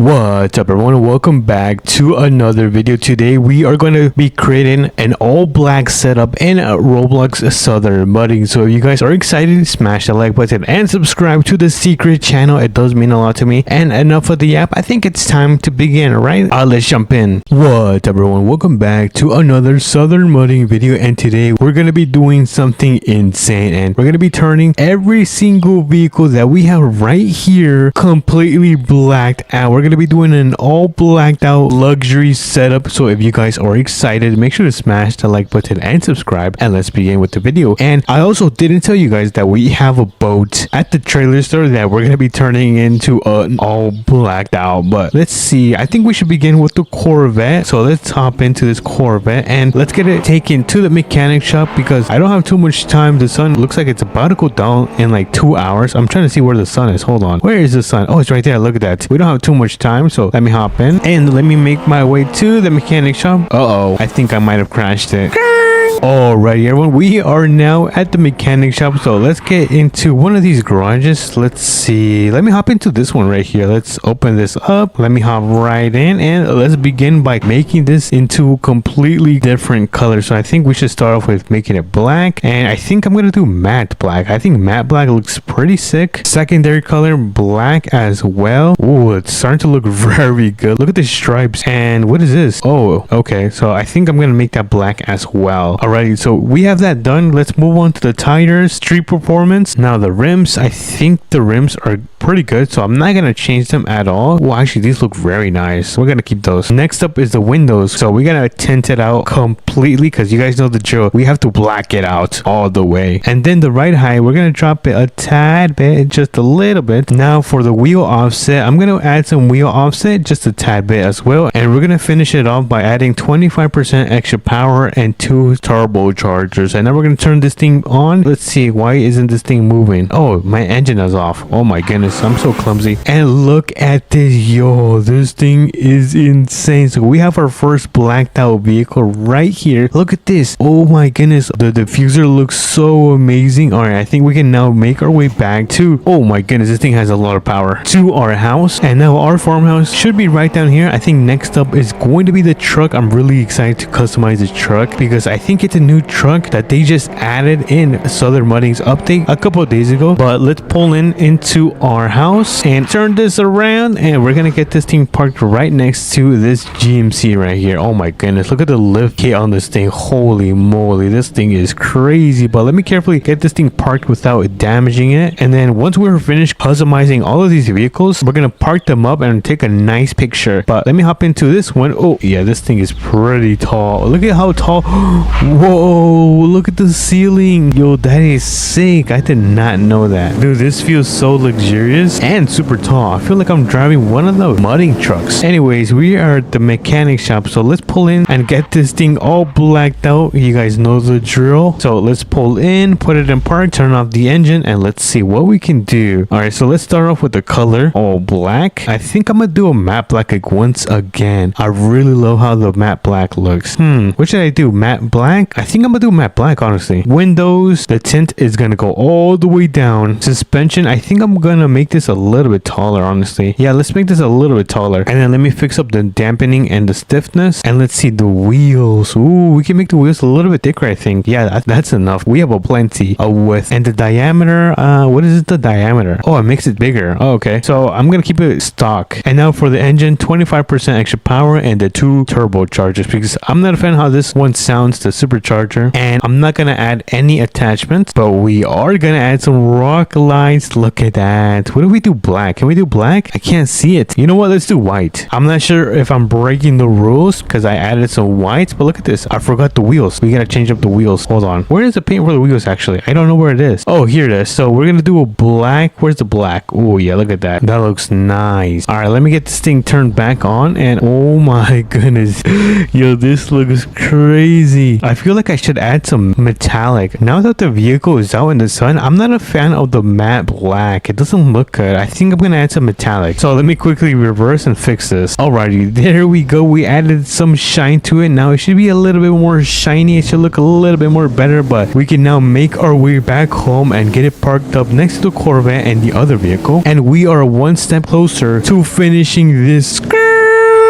What's up everyone, welcome back to another video. Today we are going to be creating an all black setup in Roblox Southern Mudding. So if you guys are excited, smash the like button and subscribe to the secret channel. It does mean a lot to me. And enough of the app, I think it's time to begin, right? Let's jump in. What's up everyone, welcome back to another Southern Mudding video. And today we're going to be doing something insane, and we're going to be turning every single vehicle that we have right here completely blacked out. We're gonna be doing an all blacked out luxury setup. So if you guys are excited, make sure to smash the like button and subscribe, and let's begin with the video. And I also didn't tell you guys that we have a boat at the trailer store that we're gonna be turning into an all blacked out. But let's see, I think we should begin with the Corvette. So let's hop into this Corvette and let's get it taken to the mechanic shop because I don't have too much time. The sun looks like it's about to go down in like 2 hours. I'm trying to see where the sun is. Hold on, where is the sun? Oh, it's right there. Look at that. We don't have too much time, so let me hop in and let me make my way to the mechanic shop. I think I might have crashed it. Alrighty everyone, we are now at the mechanic shop, so let's get into one of these garages. Let's see, let me hop into this one right here. Let's open this up, let me hop right in, and let's begin by making this into completely different colors. So I think we should start off with making it black, and I think I'm gonna do matte black. I think matte black looks pretty sick. Secondary color black as well. Ooh, it's starting to look very good. Look at the stripes. And what is this? Oh, okay, so I think I'm gonna make that black as well. Alrighty, so we have that done. Let's move on to the tires, street performance. Now the rims, I think the rims are pretty good, so I'm not gonna change them at all. Well, actually these look very nice. We're gonna keep those. Next up is the windows. So we're gonna tint it out completely because you guys know the drill. We have to black it out all the way. And then the right height, we're gonna drop it a tad bit, just a little bit. Now for the wheel offset, I'm gonna add some wheel offset, just a tad bit as well. And we're gonna finish it off by adding 25% extra power and 2 turbochargers. And now we're gonna turn this thing on. Let's see, why isn't this thing moving? Oh, my engine is off. Oh my goodness, I'm so clumsy. And look at this, yo, this thing is insane. So we have our first blacked out vehicle right here. Look at this. Oh my goodness, the diffuser looks so amazing. All right, I think we can now make our way back to, oh my goodness, this thing has a lot of power, to our house. And now our farmhouse should be right down here. I think next up is going to be the truck. I'm really excited to customize this truck because I think it's a new truck that they just added in Southern Mudding's update a couple of days ago. But let's pull into our house and turn this around, and we're gonna get this thing parked right next to this GMC right here. Oh my goodness, look at the lift kit on this thing. Holy moly, this thing is crazy. But let me carefully get this thing parked without damaging it, and then once we're finished customizing all of these vehicles, we're gonna park them up and take a nice picture. But let me hop into this one. Oh yeah, this thing is pretty tall. Look at how tall. Whoa, look at the ceiling. Yo, that is sick. I did not know that. Dude, this feels so luxurious and super tall. I feel like I'm driving one of the mudding trucks. Anyways, we are at the mechanic shop, so let's pull in and get this thing all blacked out. You guys know the drill. So let's pull in, put it in park, turn off the engine, and let's see what we can do. All right, so let's start off with the color, all black. I think I'm gonna do a matte black like once again. I really love how the matte black looks. What should I do? Matte black? I think I'm gonna do matte black, honestly. Windows, the tint is gonna go all the way down. Suspension, I think I'm gonna make this a little bit taller, honestly. Yeah, let's make this a little bit taller. And then let me fix up the dampening and the stiffness. And let's see the wheels. Ooh, we can make the wheels a little bit thicker, I think. Yeah, that's enough. We have a plenty of width. And the diameter, what is the diameter? Oh, it makes it bigger. Oh, okay. So I'm gonna keep it stock. And now for the engine, 25% extra power and the 2 turbochargers, because I'm not a fan how this one sounds, the supercharger. And I'm not gonna add any attachments, but we are gonna add some rock lights. Look at that. What if we do black? Can we do black? I can't see it. You know what? Let's do white. I'm not sure if I'm breaking the rules because I added some whites, but look at this. I forgot the wheels. We gotta change up the wheels. Hold on. Where is the paint for the wheels actually? I don't know where it is. Oh, here it is. So we're gonna do a black. Where's the black? Oh yeah, look at that. That looks nice. All right, let me get this thing turned back on, and oh my goodness. Yo, this looks crazy. I feel like I should add some metallic. Now that the vehicle is out in the sun, I'm not a fan of the matte black. It doesn't look good. I think I'm gonna add some metallic. So let me quickly reverse and fix this. Alrighty, there we go. We added some shine to it. Now it should be a little bit more shiny. It should look a little bit more better, but we can now make our way back home and get it parked up next to the Corvette and the other vehicle. And we are one step closer to finishing this.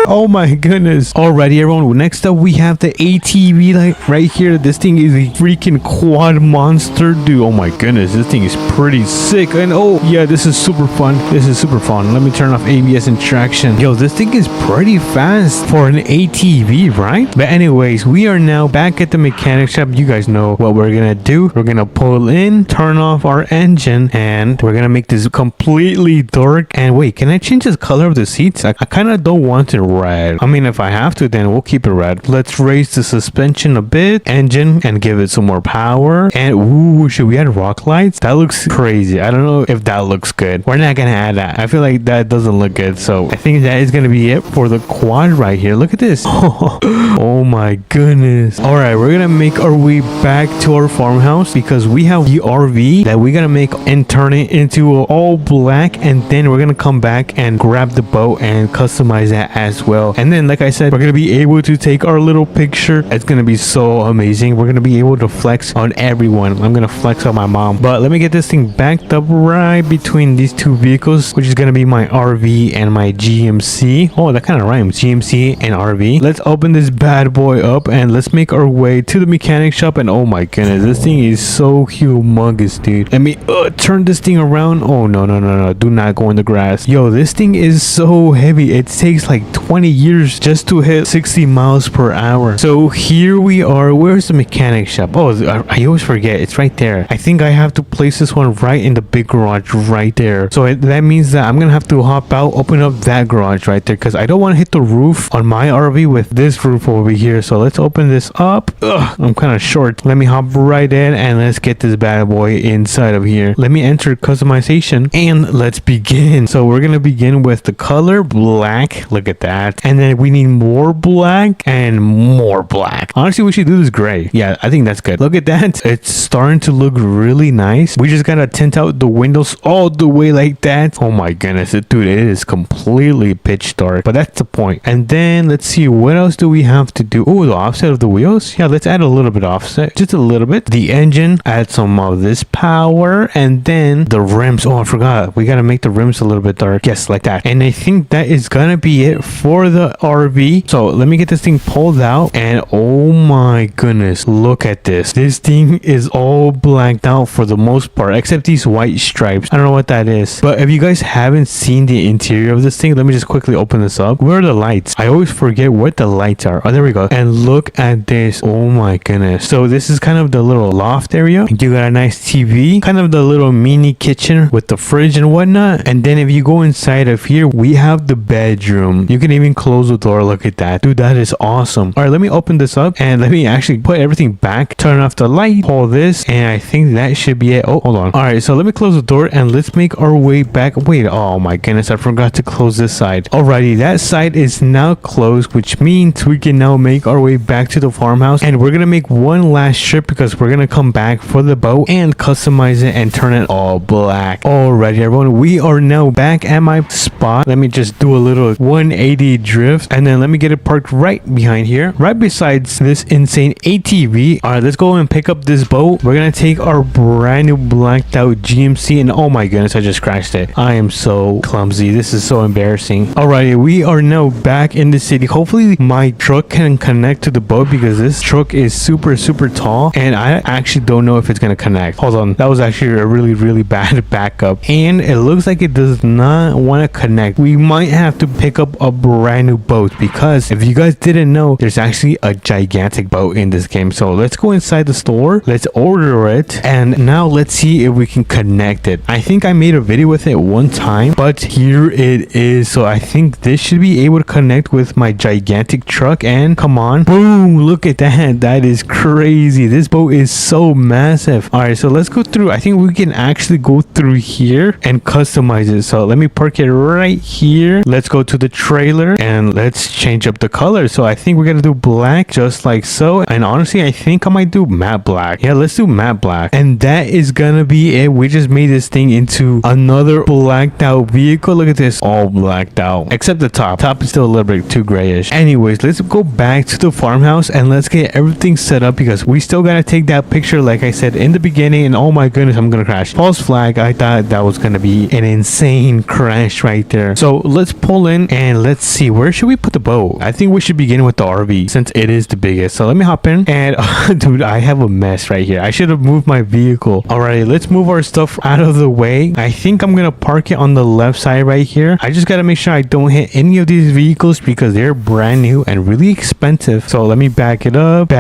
Oh my goodness. Alrighty, everyone. Next up, we have the ATV like right here. This thing is a freaking quad monster, dude. Oh my goodness. This thing is pretty sick. And oh yeah, this is super fun. This is super fun. Let me turn off ABS and traction. Yo, this thing is pretty fast for an ATV, right? But anyways, we are now back at the mechanic shop. You guys know what we're gonna do. We're gonna pull in, turn off our engine, and we're gonna make this completely dark. And wait, can I change the color of the seats? I kind of don't want it red. I mean, if I have to, then we'll keep it red. Let's raise the suspension a bit, engine, and give it some more power. And ooh, should we add rock lights? That looks crazy. I don't know if that looks good. We're not gonna add that. I feel like that doesn't look good. So I think that is gonna be it for the quad right here. Look at this. Oh my goodness. All right, we're gonna make our way back to our farmhouse because we have the RV that we're gonna make and turn it into all black, and then we're gonna come back and grab the boat and customize that as well. And then, like I said, we're gonna be able to take our little picture. It's gonna be so amazing. We're gonna be able to flex on everyone. I'm gonna flex on my mom. But let me get this thing backed up right between these two vehicles, which is gonna be my RV and my GMC. Oh, that kind of rhymes. GMC and RV. Let's open this bad boy up and let's make our way to the mechanic shop. And oh my goodness, this thing is so humongous, dude. Let me turn this thing around. Oh no, no, no, no. Do not go in the grass. Yo, this thing is so heavy. It takes like 20 years just to hit 60 miles per hour. So here we are. Where's the mechanic shop? Oh, I always forget. It's right there. I think I have to place this one right in the big garage right there. So that means that I'm gonna have to hop out, open up that garage right there, because I don't want to hit the roof on my RV with this roof over here. So let's open this up. Ugh, I'm kind of short. Let me hop right in and let's get this bad boy inside of here. Let me enter customization and let's begin. So we're gonna begin with the color black. Look at that. And then we need more black and more black. Honestly, we should do this gray. Yeah, I think that's good. Look at that. It's starting to look really nice. We just gotta tint out the windows all the way like that. Oh my goodness, dude, it is completely pitch dark, but that's the point. And then let's see, what else do we have to do? Oh, the offset of the wheels. Yeah, let's add a little bit offset, just a little bit. The engine, add some of this power, and then the rims. Oh, I forgot. We gotta make the rims a little bit dark. Yes, like that. And I think that is gonna be it for the RV. So let me get this thing pulled out, and oh my goodness, look at this. This thing is all blacked out for the most part, except these white stripes. I don't know what that is, but if you guys haven't seen the interior of this thing, let me just quickly open this up. Where are the lights? I always forget what the lights are. Oh, there we go. And look at this. Oh my goodness. So this is kind of the little loft area. You got a nice TV, kind of the little mini kitchen with the fridge and whatnot. And then if you go inside of here, we have the bedroom. You can even close the door. Look at that, dude. That is awesome. All right, let me open this up and let me actually put everything back, turn off the light, pull this, and I think that should be it. Oh, hold on. All right, so let me close the door and let's make our way back. Wait, oh my goodness, I forgot to close this side. Alrighty, that side is now closed, which means we can now make our way back to the farmhouse, and we're gonna make one last trip because we're gonna come back for the boat and customize it and turn it all black. Alrighty, everyone, we are now back at my spot. Let me just do a little 180 drift, and then let me get it parked right behind here, right besides this insane ATV. All right, let's go and pick up this boat. We're gonna take our brand new blacked out GMC, and oh my goodness, I just crashed it. I am so clumsy. This is so embarrassing. Alrighty, we are now back in the city. Hopefully my truck can connect to the boat because this truck is super tall, and I actually don't know if it's gonna connect. Hold on, that was actually a really bad backup, and it looks like it does not want to connect. We might have to pick up a brand new boat because if you guys didn't know, there's actually a gigantic boat in this game. So let's go inside the store, let's order it, and now let's see if we can connect it. I think I made a video with it one time, but here it is. So I think this should be able to connect with my gigantic truck, and come on, boom, look at that. That is crazy. This boat is so massive. All right, so let's go through. I think we can actually go through here and customize it. So let me park it right here. Let's go to the trailer. color, and let's change up the color. So I think we're gonna do black just like so, and honestly I think I might do matte black. Yeah, let's do matte black, and that is gonna be it. We just made this thing into another blacked out vehicle. Look at this, all blacked out except the top is still a little bit too grayish. Anyways, let's go back to the farmhouse and let's get everything set up because we still gotta take that picture like I said in the beginning. And oh my goodness, I'm gonna crash. False flag. I thought that was gonna be an insane crash right there. So let's pull in and let's see, where should we put the boat? I think we should begin with the RV since it is the biggest. So let me hop in, and dude, I have a mess right here. I should have moved my vehicle. Alrighty, let's move our stuff out of the way. I think I'm gonna park it on the left side right here. I just gotta make sure I don't hit any of these vehicles because they're brand new and really expensive. So let me back it up,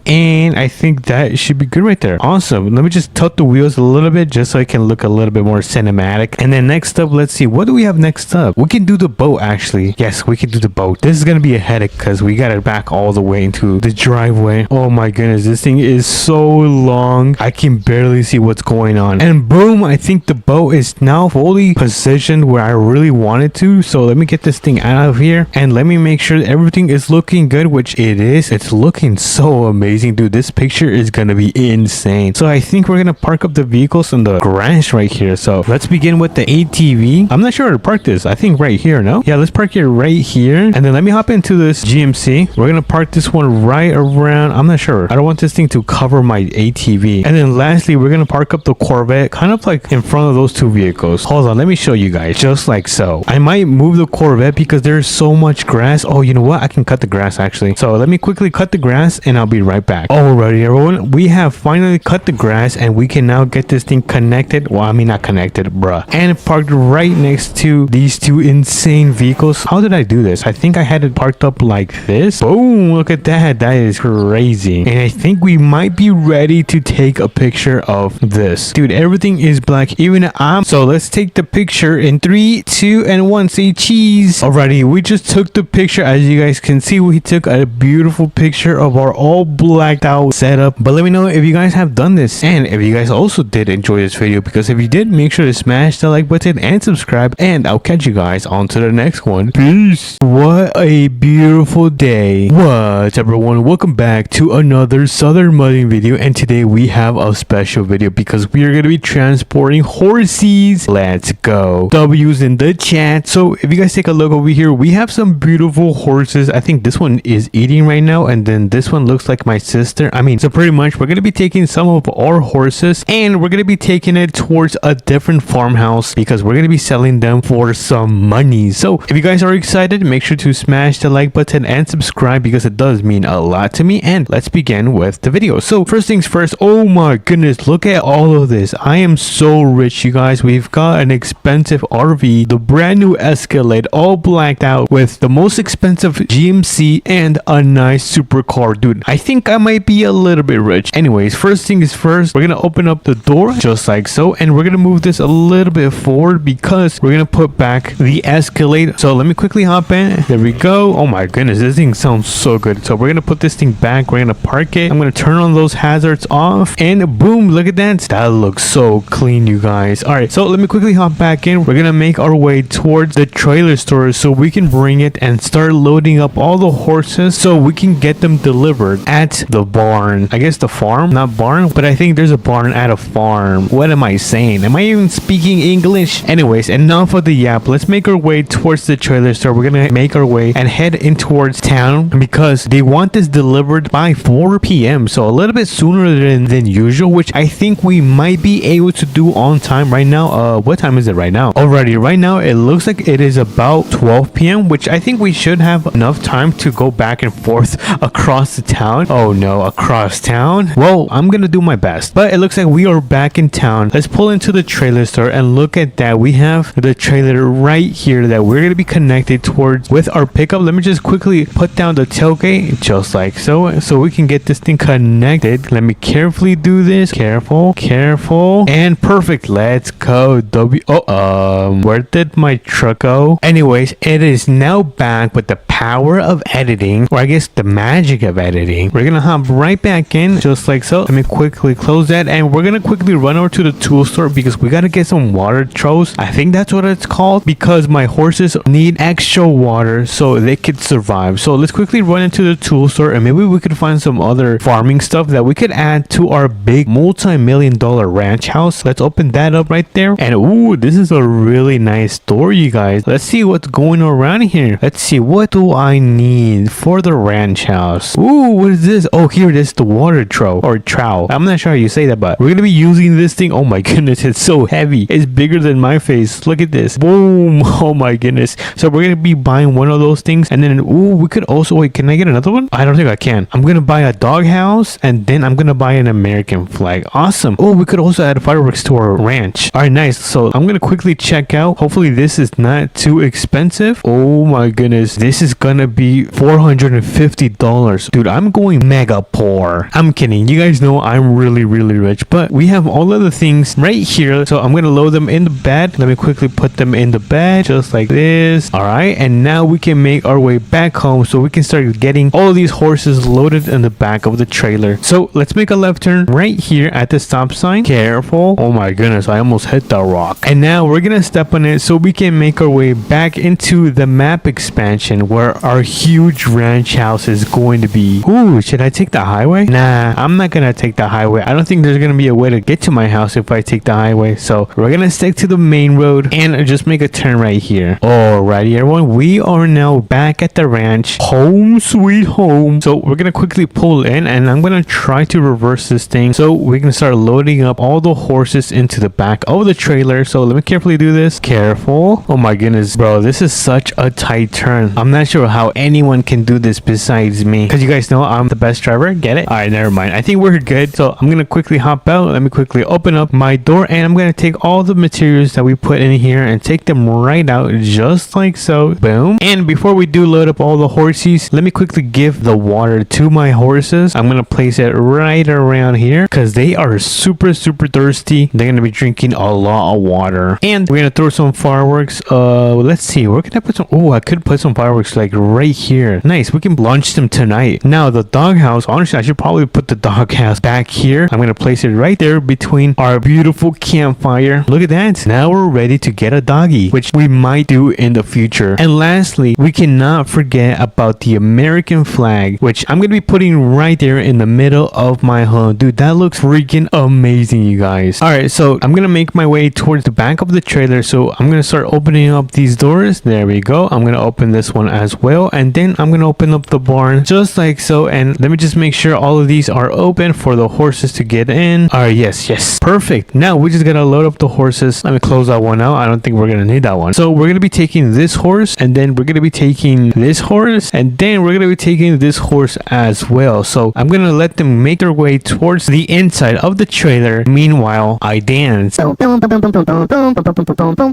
and I think that should be good right there. Awesome. Let me just tilt the wheels a little bit just so I can look a little bit more cinematic. And then next up, let's see, what do we have next up? We can do the boat actually. Yes, we can do the boat. This is gonna be a headache because we gotta back all the way into the driveway. Oh my goodness, this thing is so long. I can barely see what's going on. And boom, I think the boat is now fully positioned where I really want it to. So let me get this thing out of here and let me make sure that everything is looking good, which it is. It's looking so amazing, dude. This picture is gonna be insane. So I think we're gonna park up the vehicles in the garage right here. So let's begin with the ATV. I'm not sure where to park this. I think right here, no? Yeah, let's park it right here. And then let me hop into this GMC. We're gonna park this one right around. I'm not sure. I don't want this thing to cover my ATV. And then lastly, we're gonna park up the Corvette kind of like in front of those two vehicles. Hold on, let me show you guys. Just like so. I might move the Corvette because there's so much grass. Oh, you know what? I can cut the grass actually. So let me quickly cut the grass and I'll be right back. Alrighty, everyone. We have finally cut the grass and we can now get this thing connected. Well, I mean not connected, bruh. And parked right next to these two insane vehicles. How did I do this? I think I had it parked up like this. Boom, look at that. That is crazy. And I think we might be ready to take a picture of this. Dude, everything is black. Even I'm. So let's take the picture in 3, 2, and 1. Say cheese. Alrighty, we just took the picture. As you guys can see, we took a beautiful picture of our all blacked out setup. But let me know if you guys have done this and if you guys also did enjoy this video, because if you did, make sure to smash the like button and subscribe, and I'll catch you guys on to the next one. Peace. What a beautiful day. What's up, everyone? Welcome back to another Southern Mudding video, and today we have a special video because we are going to be transporting horses. Let's go. W's in the chat. So if you guys take a look over here, we have some beautiful horses. I think this one is eating right now, and then this one looks like my sister. I mean, so pretty much we're going to be taking some of our horses and we're going to be taking it towards a different farmhouse because we're going to be selling them for some money. So if you guys are excited, make sure to smash the like button and subscribe because it does mean a lot to me. And let's begin with the video. So first things first, oh my goodness, look at all of this. I am so rich, you guys. We've got an expensive RV, the brand new Escalade, all blacked out with the most expensive GMC and a nice supercar. Dude, I think I might be a little bit rich. Anyways, first thing is first, we're gonna open up the door just like so, and we're gonna move this a little bit forward because we're gonna put back the Escalade. So let me quickly hop in. There we go. Oh my goodness, this thing sounds so good. So we're gonna put this thing back, we're gonna park it, I'm gonna turn on those hazards off, and boom, look at that. That looks so clean, you guys. All right, so let me quickly hop back in. We're gonna make our way towards the trailer store so we can bring it and start loading up all the horses so we can get them delivered at the barn. I guess the farm, not barn, but I think there's a barn at a farm. What am I saying? Am I even speaking English? Anyways, enough of the yap. Let's make our way towards the trailer store. We're gonna make our way and head in towards town because they want this delivered by 4 p.m. So a little bit sooner than usual, which I think we might be able to do on time right now. What time is it right now? Alrighty, right now it looks like it is about 12 p.m., which I think we should have enough time to go back and forth across the town. Oh no, across town? Well, I'm gonna do my best. But it looks like we are back in town. Let's pull into the trailer store and look at that. We have the trailer right here that we're gonna be connected towards with our pickup. Let me just quickly put down the tailgate just like so we can get this thing connected. Let me carefully do this. Careful, and perfect. Let's go. Where did my truck go? Anyways, it is now back with the power of editing, or I guess the magic of editing. We're gonna hop right back in just like so. Let me quickly close that, and we're gonna quickly run over to the tool store because we gotta get some water troughs. I think that's what it's called, because my horses need extra water so they could survive. So let's quickly run into the tool store and maybe we could find some other farming stuff that we could add to our big multi-million-dollar ranch house. Let's open that up right there. And ooh, this is a really nice store, you guys. Let's see what's going around here. Let's see, what do I need for the ranch house? Ooh, what is this? Oh, here it is, the water trough or trough. I'm not sure how you say that, but we're gonna be using this thing. Oh my goodness, it's so heavy. It's bigger than my face. Look at this. Boom. Oh my goodness. So we're gonna be buying one of those things, and then ooh, we could also wait. Can I get another one? I don't think I can. I'm gonna buy a doghouse, and then I'm gonna buy an American flag. Awesome. Oh, we could also add fireworks to our ranch. All right, nice. So I'm gonna quickly check out. Hopefully this is not too expensive. Oh my goodness, this is gonna be $450. Dude, I'm going mega poor. I'm kidding. You guys know I'm really rich, but we have all of the things right here. So I'm gonna load them in the bed. Let me quickly put them in the bed just like this. All right, and now we can make our way back home so we can start getting all of these horses loaded in the back of the trailer. So let's make a left turn right here at the stop sign. Careful. Oh my goodness, I almost hit the rock. And now we're gonna step on it so we can make our way back into the map expansion where our huge ranch house is going to be. Ooh, should I take the highway? Nah, I'm not gonna take the highway. I don't think there's gonna be a way to get to my house if I take the highway. So we're gonna stick to the main road and just make a turn right here. Alrighty, everyone, we are now back at the ranch. Home sweet home. So we're gonna quickly pull in and I'm gonna try to reverse this thing so we can start loading up all the horses into the back of the trailer. So let me carefully do this. Careful. Oh my goodness, bro, this is such a tight turn. I'm not sure how anyone can do this besides me, because you guys know I'm the best driver. Get it? All right, never mind. I think we're good. So I'm gonna quickly hop out. Let me quickly open up my door and I'm gonna take all the materials that we put in here and take them right out just like so. Boom. And before we do load up all the horses, let me quickly give the water to my horses. I'm gonna place it right around here because they are super thirsty. They're gonna be drinking a lot of water. And we're gonna throw some fireworks. Let's see, where can I put some? Oh, I could put some fireworks like right here. Nice, we can launch them tonight. Now the doghouse, honestly I should probably put the doghouse back here. I'm gonna place it right there between our beautiful campfire. Look at that. Now we're ready to get a doggy, which we might do in the future. And lastly, we cannot forget about the American flag, which I'm gonna be putting right there in the middle of my home. Dude, that looks freaking amazing, you guys. All right, so I'm gonna make my way towards the back of the trailer. So I'm gonna start opening up these doors. There we go. I'm gonna open this one as well, and then I'm gonna open up the barn just like so. And let me just make sure all of these are open for the horses to get in. All right, yes, perfect. Now we just gotta load up the horses. Let me close that one out. I don't think we're gonna need that one. So we're gonna be taking this horse, and then we're gonna be taking this horse, and then we're gonna be taking this horse as well. So I'm gonna let them make their way towards the inside of the trailer. Meanwhile, I dance.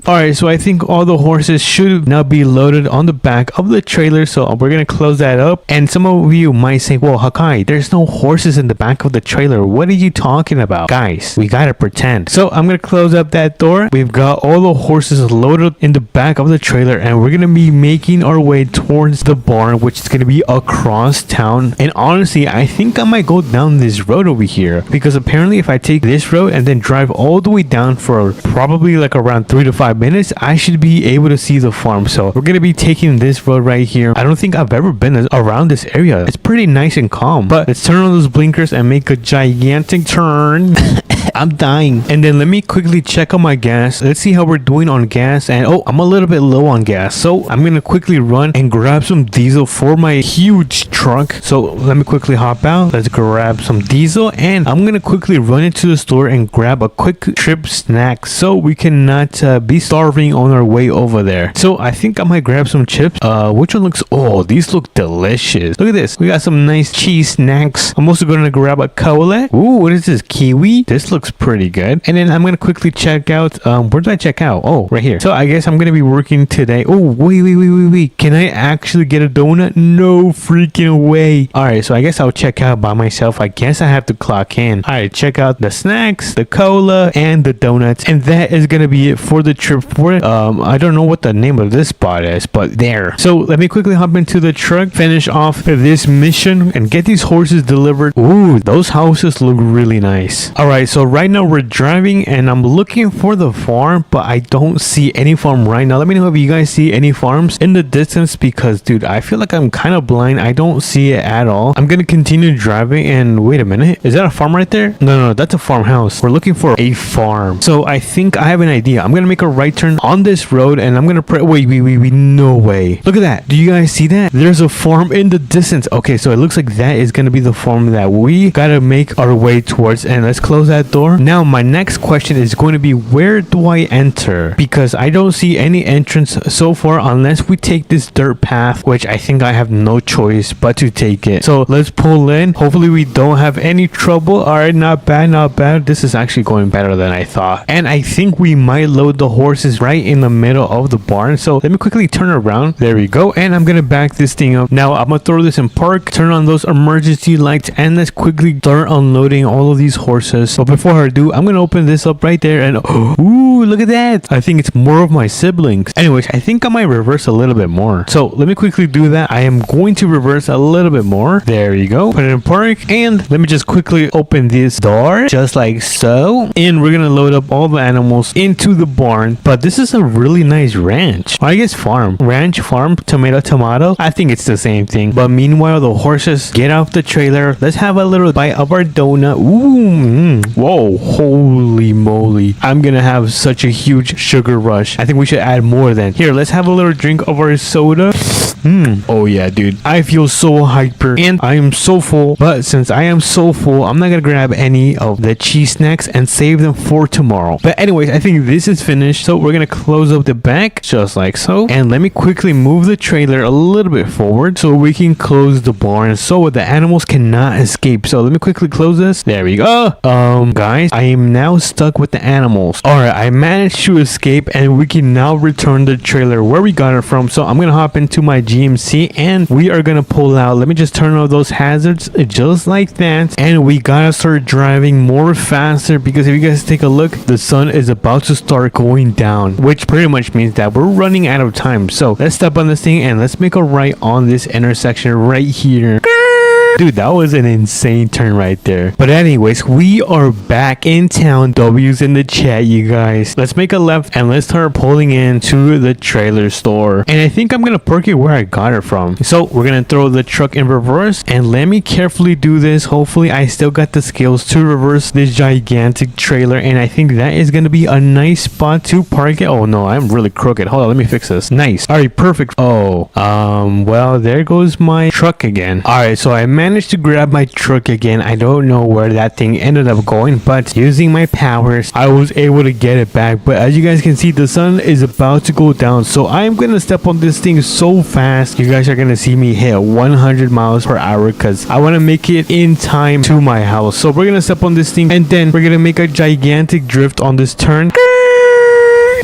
Alright, so I think all the horses should now be loaded on the back of the trailer. So we're gonna close that up. And some of you might say, well, Hakai, there's no horses in the back of the trailer. What are you talking about? Guys, we gotta pretend. So I'm gonna close up that door. We've got all the horses loaded in the back of the trailer, and we're gonna be making our way towards the barn, which is gonna be across town. And honestly, I think I might go down this road over here, because apparently if I take this road and then drive all the way down for probably like around 3 to 5 minutes, I should be able to see the farm. So we're gonna be taking this road right here. I don't think I've ever been around this area. It's pretty nice and calm, but let's turn on those blinkers and make a gigantic turn. I'm dying. And then let me quickly check on my gas. Let's see how we're doing on gas. And oh, I'm a little bit low on gas, so I'm gonna quickly run and grab some diesel for my huge truck. So let me quickly hop out. Let's grab some diesel, and I'm gonna quickly run into the store and grab a quick trip snack so we cannot be starving on our way over there. So I think I might grab some chips. Which one looks? Oh, these look delicious. Look at this. We got some nice cheese snacks. I'm also gonna grab a cola. Ooh, what is this? Kiwi? This looks pretty good. And then I'm gonna quickly check out. Where did I check out? Oh, right here. So I guess I'm gonna be working today. Oh, wait. Can I actually get a donut? No freaking way. All right, so I guess I'll check out by myself. I guess I have to clock in. All right, check out the snacks, the cola, and the donuts, and that is gonna be it for the trip for it. I don't know what the name of this spot is, but there. So let me quickly hop into the truck, finish off this mission, and get these horses delivered. Ooh, those houses look really nice. All right, so right now we're driving, and I'm looking for the farm, but I don't see any farm right now. Let me know if you guys see any farms in the distance because, dude, I feel like I'm kind of blind. I don't see it at all. I'm gonna continue driving and wait a minute. Is that a farm right there? No, that's a farmhouse. We're looking for a farm. So I think I have an idea. I'm gonna make a right turn on this road and I'm gonna wait, no way. Look at that. Do you guys see that? There's a farm in the distance. Okay, so it looks like that is gonna be the farm that we gotta make our way towards, and let's close that door. Now my next question is going to be, where do I enter? Because I don't see any entrance so far unless we take this dirt path, which I think I have no choice but to take it. So let's pull in. Hopefully we don't have any trouble. All right, not bad. This is actually going better than I thought, and I think we might load the horses right in the middle of the barn. So let me quickly turn around. There we go, and I'm gonna back this thing up. Now I'm gonna throw this in park, turn on those emergency lights, and let's quickly start unloading all of these horses. But before I do, I'm gonna open this up right there, and ooh, look at that. I think it's more of my siblings. Anyways, I think I might reverse a little bit more. So let me quickly do that. I am going to reverse a little bit more. There you go. Put it in park, and let me just quickly open this door just like so, and we're gonna load up all the animals into the barn. But this is a really nice ranch, or I guess farm. Ranch, farm, tomato. I think it's the same thing. But meanwhile, the horses get off the trailer. Let's have a little bite of our donut. Ooh, whoa, holy moly. I'm gonna have such a huge sugar rush. I think we should add more then. Here, let's have a little drink of our soda. Oh yeah, dude, I feel so hyper and I am so full. But since I am so full, I'm not gonna grab any of the cheese snacks and save them for tomorrow. But anyways, I think this is finished, so we're gonna close up the back just like so, and let me quickly move the trailer a little bit forward so we can close the barn so the animals cannot escape. So let me quickly close this. There we go. Guys, I am now stuck with the animals. All right, I managed to escape and we can now return the trailer where we got it from. So I'm gonna hop into my GMC and we are gonna pull out. Let me just turn off those hazards just like that, and we gotta start driving more faster because if you guys take a look, the sun is about to start going down, which pretty much means that we're running out of time. So let's step on this thing and let's make a right on this intersection right here. Dude, that was an insane turn right there. But anyways, we are back in town. W's in the chat, you guys. Let's make a left and let's start pulling into the trailer store. And I think I'm gonna park it where I got it from. So we're gonna throw the truck in reverse and let me carefully do this. Hopefully I still got the skills to reverse this gigantic trailer, and I think that is gonna be a nice spot to park it. Oh no, I'm really crooked. Hold on, let me fix this. Nice. All right, perfect. Oh, well, there goes my truck again. All right, so I managed to grab my truck again. I don't know where that thing ended up going, but using my powers, I was able to get it back. But as you guys can see, the sun is about to go down, so I'm gonna step on this thing so fast. You guys are gonna see me hit 100 miles per hour because I want to make it in time to my house. So we're gonna step on this thing and then we're gonna make a gigantic drift on this turn.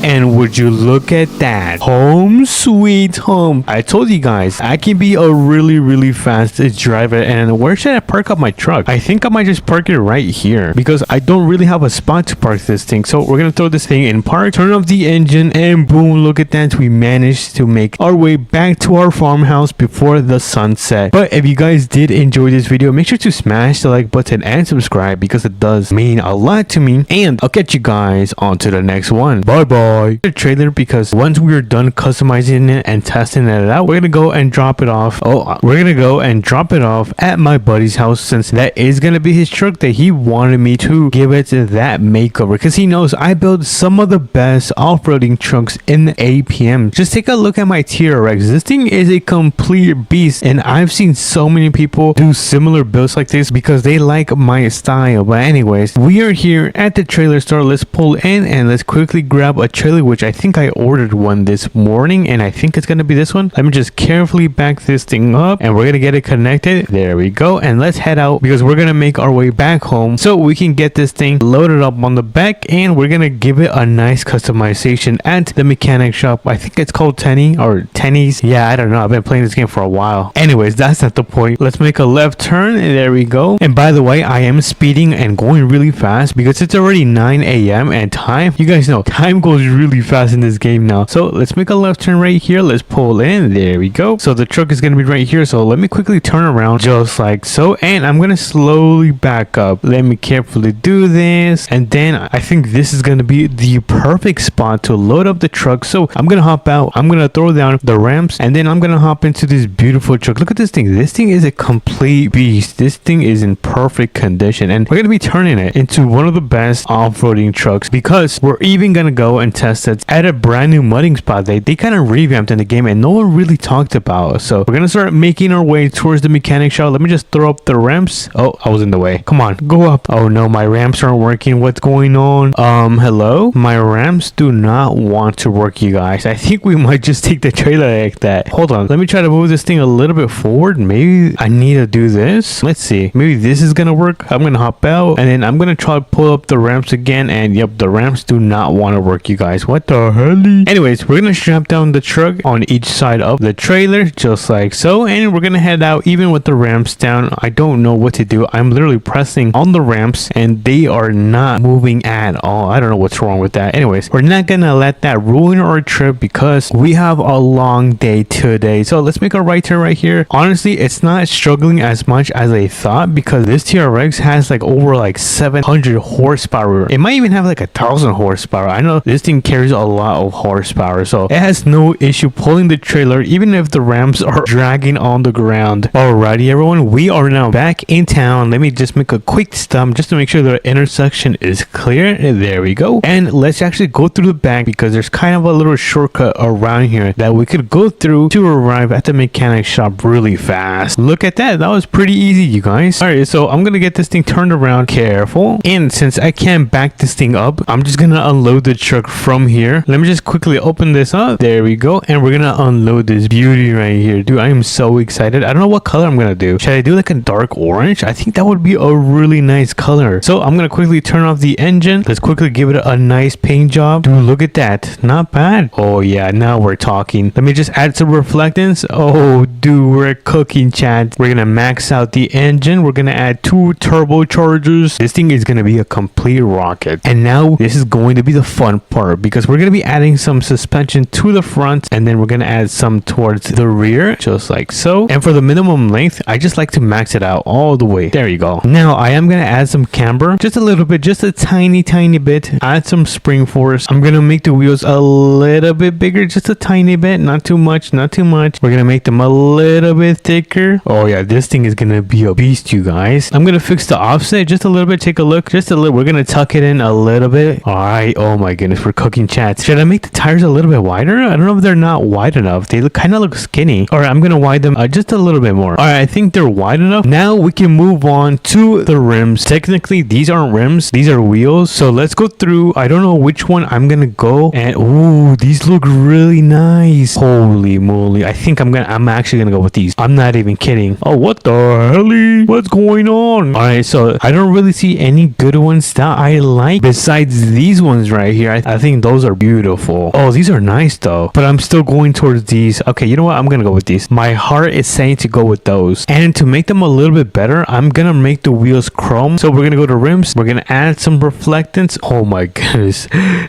And would you look at that? Home sweet home. I told you guys, I can be a really fast driver. And where should I park up my truck? I think I might just park it right here because I don't really have a spot to park this thing. So we're gonna throw this thing in park, turn off the engine, and boom, look at that. We managed to make our way back to our farmhouse before the sunset. But if you guys did enjoy this video, make sure to smash the like button and subscribe because it does mean a lot to me. And I'll catch you guys on to the next one. Bye bye. The trailer, because once we are done customizing it and testing it out, we're gonna go and drop it off. We're gonna go and drop it off at my buddy's house, since that is gonna be his truck that he wanted me to give it that makeover, because he knows I build some of the best off-roading trucks in the APM. Just take a look at my TRX. This thing is a complete beast, and I've seen so many people do similar builds like this because they like my style. But anyways, we are here at the trailer store. Let's pull in and let's quickly grab a trailer, which I think I ordered one this morning, and I think it's gonna be this one. Let me just carefully back this thing up and we're gonna get it connected. There we go, and let's head out because we're gonna make our way back home so we can get this thing loaded up on the back, and we're gonna give it a nice customization at the mechanic shop. I think it's called Tenny or Tenny's. Yeah, I don't know, I've been playing this game for a while. Anyways, that's not the point. Let's make a left turn. There we go. And by the way, I am speeding and going really fast because it's already 9 a.m. and time, you guys know, time goes really fast in this game now. So let's make a left turn right here. Let's pull in. There we go. So the truck is going to be right here. So let me quickly turn around just like so. And I'm going to slowly back up. Let me carefully do this. And then I think this is going to be the perfect spot to load up the truck. So I'm going to hop out. I'm going to throw down the ramps. And then I'm going to hop into this beautiful truck. Look at this thing. This thing is a complete beast. This thing is in perfect condition. And we're going to be turning it into one of the best off-roading trucks because we're even going to go and test it at a brand new mudding spot they kind of revamped in the game and no one really talked about. So we're going to start making our way towards the mechanic shop. Let me just throw up the ramps. Oh, I was in the way. Come on, go up. Oh no, my ramps aren't working. What's going on? Hello? My ramps do not want to work, you guys. I think we might just take the trailer like that. Hold on. Let me try to move this thing a little bit forward. Maybe I need to do this. Let's see. Maybe this is going to work. I'm going to hop out and then I'm going to try to pull up the ramps again. And yep, the ramps do not want to work, you guys. What the hell? Anyways, we're going to strap down the truck on each side of the trailer just like so. And we're going to head out even with the ramps down. I don't know what to do. I'm literally pressing on the ramps and they are not moving at all. I don't know what's wrong with that. Anyways, we're not going to let that ruin our trip because we have a long day today. So let's make a right turn right here. Honestly, it's not struggling as much as I thought because this TRX has like over like 700 horsepower. It might even have like 1,000 horsepower. I know this thing carries a lot of horsepower, so it has no issue pulling the trailer even if the ramps are dragging on the ground. Alrighty everyone, we are now back in town. Let me just make a quick stop just to make sure the intersection is clear. There we go. And let's actually go through the back because there's kind of a little shortcut around here that we could go through to arrive at the mechanic shop really fast. Look at that. That was pretty easy, you guys. Alright, so I'm gonna get this thing turned around. Careful. And since I can't back this thing up, I'm just gonna unload the truck from here. Let me just quickly open this up. There we go. And we're gonna unload this beauty right here. Dude, I am so excited. I don't know what color I'm gonna do. Should I do like a dark orange? I think that would be a really nice color. So I'm gonna quickly turn off the engine. Let's quickly give it a nice paint job. Dude, look at that. Not bad. Oh yeah, now we're talking. Let me just add some reflectance. Oh dude, we're cooking, chat. We're gonna max out the engine. We're gonna add 2 turbochargers. This thing is gonna be a complete rocket. And now this is going to be the fun part because we're gonna be adding some suspension to the front and then we're gonna add some towards the rear just like so. And for the minimum length, I just like to max it out all the way. There you go. Now I am gonna add some camber, just a little bit, just a tiny bit. Add some spring force. I'm gonna make the wheels a little bit bigger, just a tiny bit, not too much. We're gonna make them a little bit thicker. Oh yeah, this thing is gonna be a beast, you guys. I'm gonna fix the offset just a little bit. Take a look, just a little. We're gonna tuck it in a little bit. All right. Oh my goodness, we're cooking, chats. Should I make the tires a little bit wider? I don't know if they're not wide enough. They kind of look skinny. All right, I'm gonna widen them just a little bit more. All right, I think they're wide enough. Now we can move on to the rims. Technically, these aren't rims. These are wheels. So let's go through. I don't know which one I'm gonna go. And ooh, these look really nice. Holy moly! I think I'm actually gonna go with these. I'm not even kidding. Oh, what the hell? What's going on? All right, so I don't really see any good ones that I like besides these ones right here. I think those are beautiful. Oh, these are nice though, but I'm still going towards these. Okay, you know what? I'm gonna go with these. My heart is saying to go with those. And to make them a little bit better, I'm gonna make the wheels chrome. So we're gonna go to rims. We're gonna add some reflectance. Oh my goodness,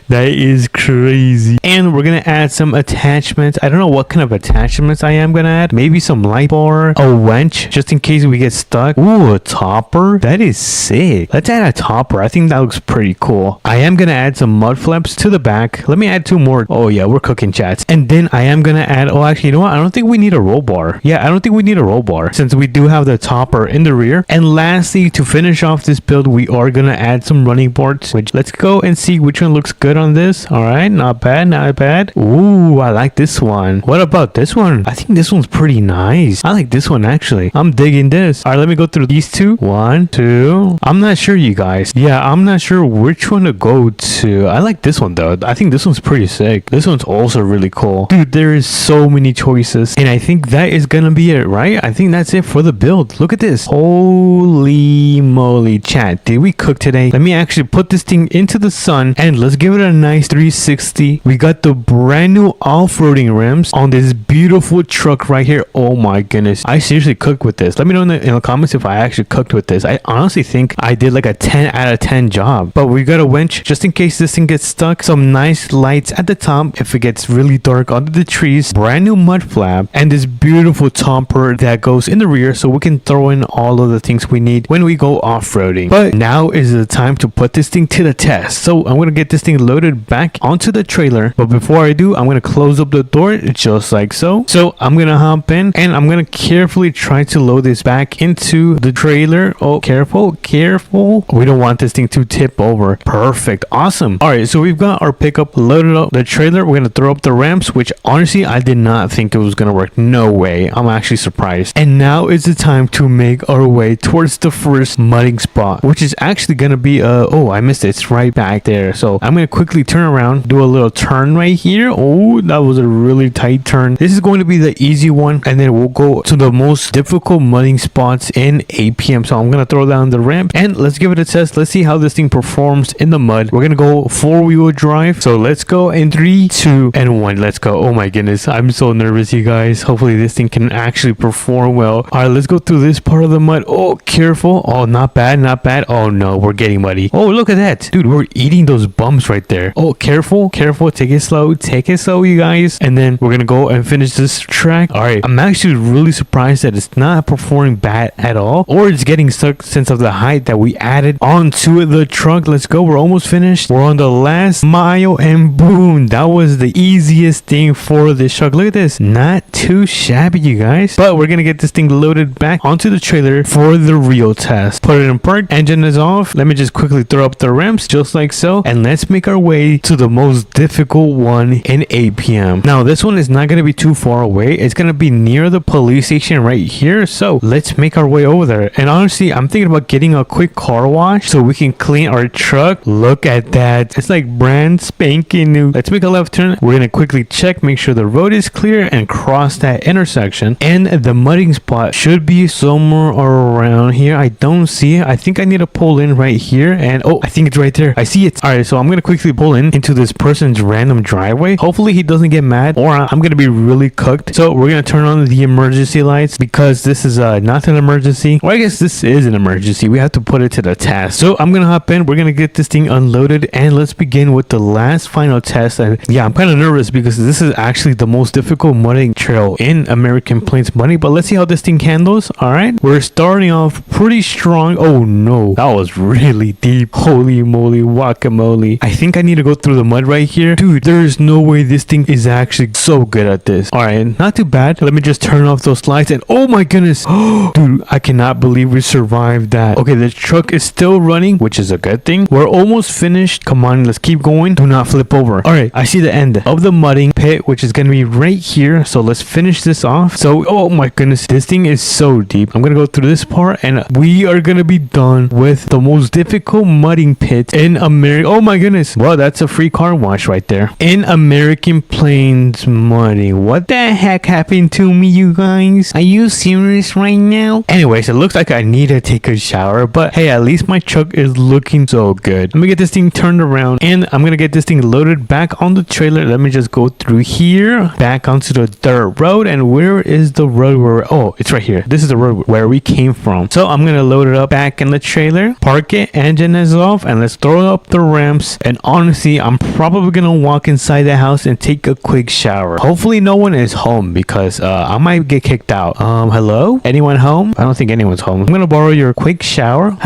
that is crazy. And we're gonna add some attachments. I don't know what kind of attachments I am gonna add. Maybe some light bar, a wrench, just in case we get stuck. Ooh, a topper. That is sick. Let's add a topper. I think that looks pretty cool. I am gonna add some mud flaps to the back. Let me add 2 more. Oh yeah, we're cooking, chats. And then I am gonna add, oh actually, you know what? I don't think we need a roll bar. Yeah, I don't think we need a roll bar since we do have the topper in the rear. And lastly, to finish off this build, we are gonna add some running boards, which let's go and see which one looks good on this. All right, not bad, not bad. Ooh, I like this one. What about this one? I think this one's pretty nice. I like this one actually. I'm digging this. All right, let me go through these 2. 1, 2. I'm not sure, you guys. Yeah, I'm not sure which one to go to. I like this one though. I think this one's pretty sick. This one's also really cool. Dude, there is so many choices. And I think that is gonna be it, right? I think that's it for the build. Look at this. Holy moly, chat. Did we cook today? Let me actually put this thing into the sun and let's give it a nice 360. We got the brand new off-roading rims on this beautiful truck right here. Oh my goodness. I seriously cooked with this. Let me know in the comments if I actually cooked with this. I honestly think I did like a 10 out of 10 job. But we got a winch just in case this thing gets stuck. some nice lights at the top if it gets really dark under the trees, brand new mud flap, and this beautiful topper that goes in the rear so we can throw in all of the things we need when we go off-roading. But now is the time to put this thing to the test. So I'm gonna get this thing loaded back onto the trailer, but before I do, I'm gonna close up the door just like so. So I'm gonna hop in and I'm gonna carefully try to load this back into the trailer. Oh, careful, careful. We don't want this thing to tip over. Perfect, awesome. All right, so we've got our pickup loaded up the trailer. We're gonna throw up the ramps, which honestly I did not think it was gonna work. No way. I'm actually surprised. And now is the time to make our way towards the first mudding spot, which is actually gonna be oh, I missed it. It's right back there. So I'm gonna quickly turn around, do a little turn right here. Oh, that was a really tight turn. This is going to be the easy one, and then we'll go to the most difficult mudding spots in APM. So I'm gonna throw down the ramp and let's give it a test. Let's see how this thing performs in the mud. We're gonna go 4-wheel drive. So let's go in 3, 2, and 1. Let's go. Oh my goodness, I'm so nervous, you guys. Hopefully this thing can actually perform well. All right, let's go through this part of the mud. Oh, careful. Oh, not bad, not bad. Oh no, we're getting muddy. Oh, look at that, dude. We're eating those bumps right there. Oh, careful, careful. Take it slow, you guys. And then we're gonna go and finish this track. All right, I'm actually really surprised that it's not performing bad at all, or it's getting stuck since of the height that we added onto the truck. Let's go. We're almost finished. We're on the last mile, and boom, that was the easiest thing for this truck. Look at this, not too shabby, you guys. But we're gonna get this thing loaded back onto the trailer for the real test. Put it in park. Engine is off. Let me just quickly throw up the ramps just like so, and let's make our way to the most difficult one in APM. Now this one is not going to be too far away. It's going to be near the police station right here, so let's make our way over there. And honestly, I'm thinking about getting a quick car wash so we can clean our truck. Look at that, it's like brand spanking new. Let's make a left turn. We're going to quickly check, make sure the road is clear, and cross that intersection. And the mudding spot should be somewhere around here. I don't see it. I think I need to pull in right here, and oh, I think it's right there. I see it. All right, so I'm gonna quickly pull in into this person's random driveway. Hopefully he doesn't get mad, or I'm gonna be really cooked. So we're gonna turn on the emergency lights because this is not an emergency, or I guess this is an emergency. We have to put it to the test. So I'm gonna hop in. We're gonna get this thing unloaded, and let's begin with the last final test. And yeah, I'm kind of nervous because this is actually the most difficult mudding trail in American Plains mudding, but let's see how this thing handles. All right, we're starting off pretty strong. Oh no, that was really deep. Holy moly, guacamole. I think I need to go through the mud right here. Dude, there is no way this thing is actually so good at this. All right, not too bad. Let me just turn off those lights, and oh my goodness. Dude, I cannot believe we survived that. Okay, the truck is still running, which is a good thing. We're almost finished. Come on, let's keep going. Do not flip over. All right, I see the end of the mudding pit, which is going to be right here. So let's finish this off. So, oh my goodness, this thing is so deep. I'm going to go through this part, and we are going to be done with the most difficult mudding pit in America. Oh my goodness. Well, that's a free car wash right there. In American Plains mudding. What the heck happened to me, you guys? Are you serious right now? Anyways, it looks like I need to take a shower, but hey, at least my truck is looking so good. Let me get this thing turned around, and I'm gonna get this thing loaded back on the trailer. Let me just go through here, back onto the dirt road. And where is the road where, oh, it's right here. This is the road where we came from. So I'm gonna load it up back in the trailer, park it, engine is off, and let's throw up the ramps. And honestly, I'm probably gonna walk inside the house and take a quick shower. Hopefully no one is home because I might get kicked out. Hello? Anyone home? I don't think anyone's home. I'm gonna borrow your quick shower.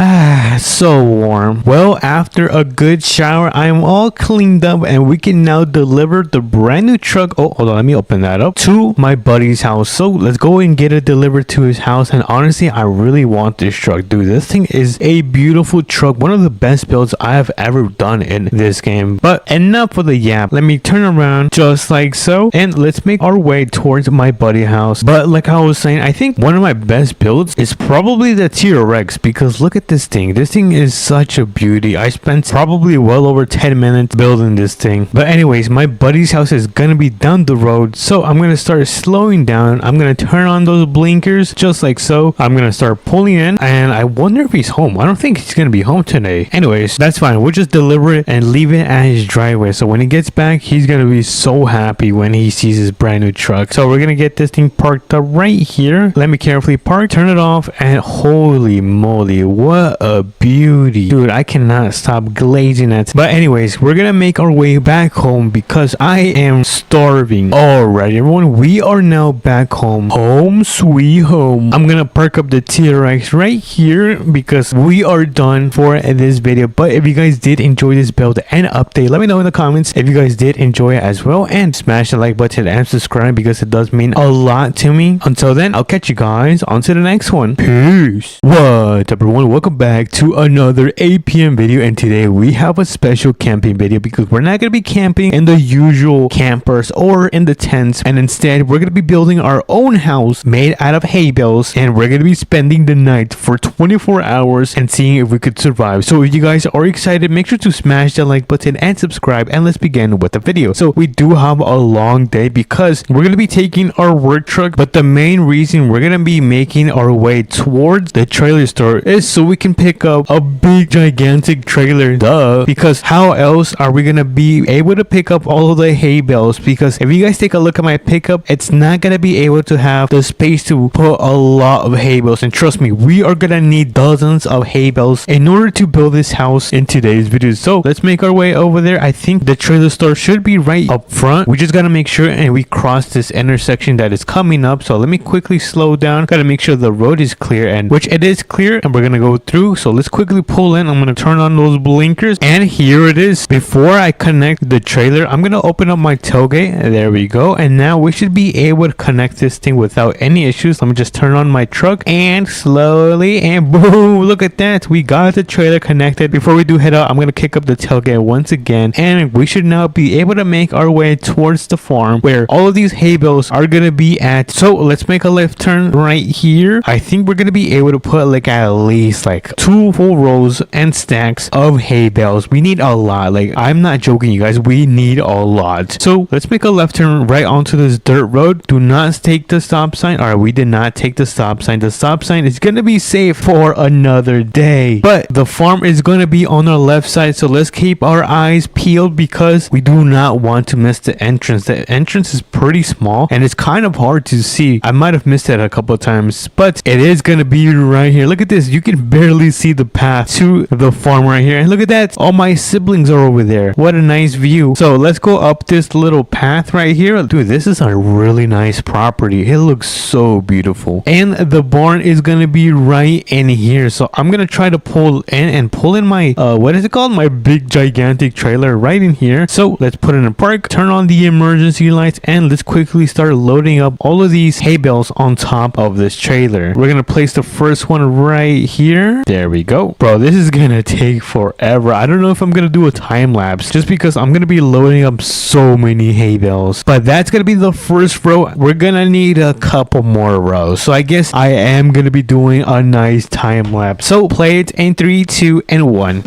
So warm. Well, after a good shower, I'm all cleaned up, and we can now deliver the brand new truck. Oh, hold on, let me open that up, to my buddy's house. So let's go and get it delivered to his house. And honestly, I really want this truck, dude. This thing is a beautiful truck, one of the best builds I have ever done in this game. But enough of the yap. Let me turn around just like so, and let's make our way towards my buddy house. But like I was saying, I think one of my best builds is probably the T-Rex, because look at this thing. This thing is such a beauty. I spent probably well over 10 minutes building this thing. But anyways, my buddy's house is gonna be down the road, so I'm gonna start slowing down. I'm gonna turn on those blinkers just like so. I'm gonna start pulling in, and I wonder if he's home. I don't think he's gonna be home today. Anyways, that's fine. We'll just deliver it and leave it at his driveway. So when he gets back, he's gonna be so happy when he sees his brand new truck. So we're gonna get this thing parked up right here. Let me carefully park, turn it off, and holy moly, what a beauty. Dude, I cannot stop glazing at it. But anyways, we're gonna make our way back home because I am starving. Alright, everyone, we are now back home. Home sweet home. I'm gonna perk up the T-Rex right here because we are done for this video. But if you guys did enjoy this build and update, let me know in the comments if you guys did enjoy it as well, and smash the like button and subscribe because it does mean a lot to me. Until then, I'll catch you guys on to the next one. Peace. What up, everyone? Welcome back to another 8 p.m. video, and today we have a special camping video because we're not gonna be camping in the usual campers or in the tents, and instead we're gonna be building our own house made out of hay bales, and we're gonna be spending the night for 24 hours and seeing if we could survive. So if you guys are excited, make sure to smash the like button and subscribe, and let's begin with the video. So we do have a long day because we're gonna be taking our work truck, but the main reason we're gonna be making our way towards the trailer store is so we can pick up a big gigantic trailer. Duh, because how else are we gonna be able to pick up all of the hay bales? Because if you guys take a look at my pickup, it's not gonna be able to have the space to put a lot of hay bales, and trust me, we are gonna need dozens of hay bales in order to build this house in today's video. So let's make our way over there. I think the trailer store should be right up front. We just gotta make sure and we cross this intersection that is coming up. So let me quickly slow down, gotta make sure the road is clear, and which it is clear, and we're gonna go through. So let's quickly pull in. I'm gonna turn on those blinkers, and here it is. Before I connect the trailer, I'm gonna open up my tailgate. There we go, and now we should be able to connect this thing without any issues. Let me just turn on my truck, and slowly, and boom, look at that, we got the trailer connected. Before we do head out, I'm gonna kick up the tailgate once again, and we should now be able to make our way towards the farm where all of these hay bales are gonna be at. So let's make a left turn right here. I think we're gonna be able to put like at least like 2 full rows and stacks of hay bales. We need a lot. Like, I'm not joking, you guys, we need a lot. So let's make a left turn right onto this dirt road. Do not take the stop sign. All right, we did not take the stop sign. The stop sign is gonna be safe for another day, but the farm is gonna be on our left side, so let's keep our eyes peeled because we do not want to miss the entrance. The entrance is pretty small and it's kind of hard to see. I might have missed it a couple of times, but it is gonna be right here. Look at this, you can barely see the path to the farm right here, and look at that, all my siblings are over there. What a nice view. So let's go up this little path right here. Dude, this is a really nice property. It looks so beautiful, and the barn is gonna be right in here. So I'm gonna try to pull in my what is it called, my big gigantic trailer right in here. So let's put it in park, turn on the emergency lights, and let's quickly start loading up all of these hay bales on top of this trailer. We're gonna place the first one right here. There we go. Bro, this is gonna take forever. I don't know if I'm gonna do a time lapse just because I'm gonna be loading up so many hay bales, but that's gonna be the first row. We're gonna need a couple more rows, so I guess I am gonna be doing a nice time lapse. So play it in 3, 2, and 1.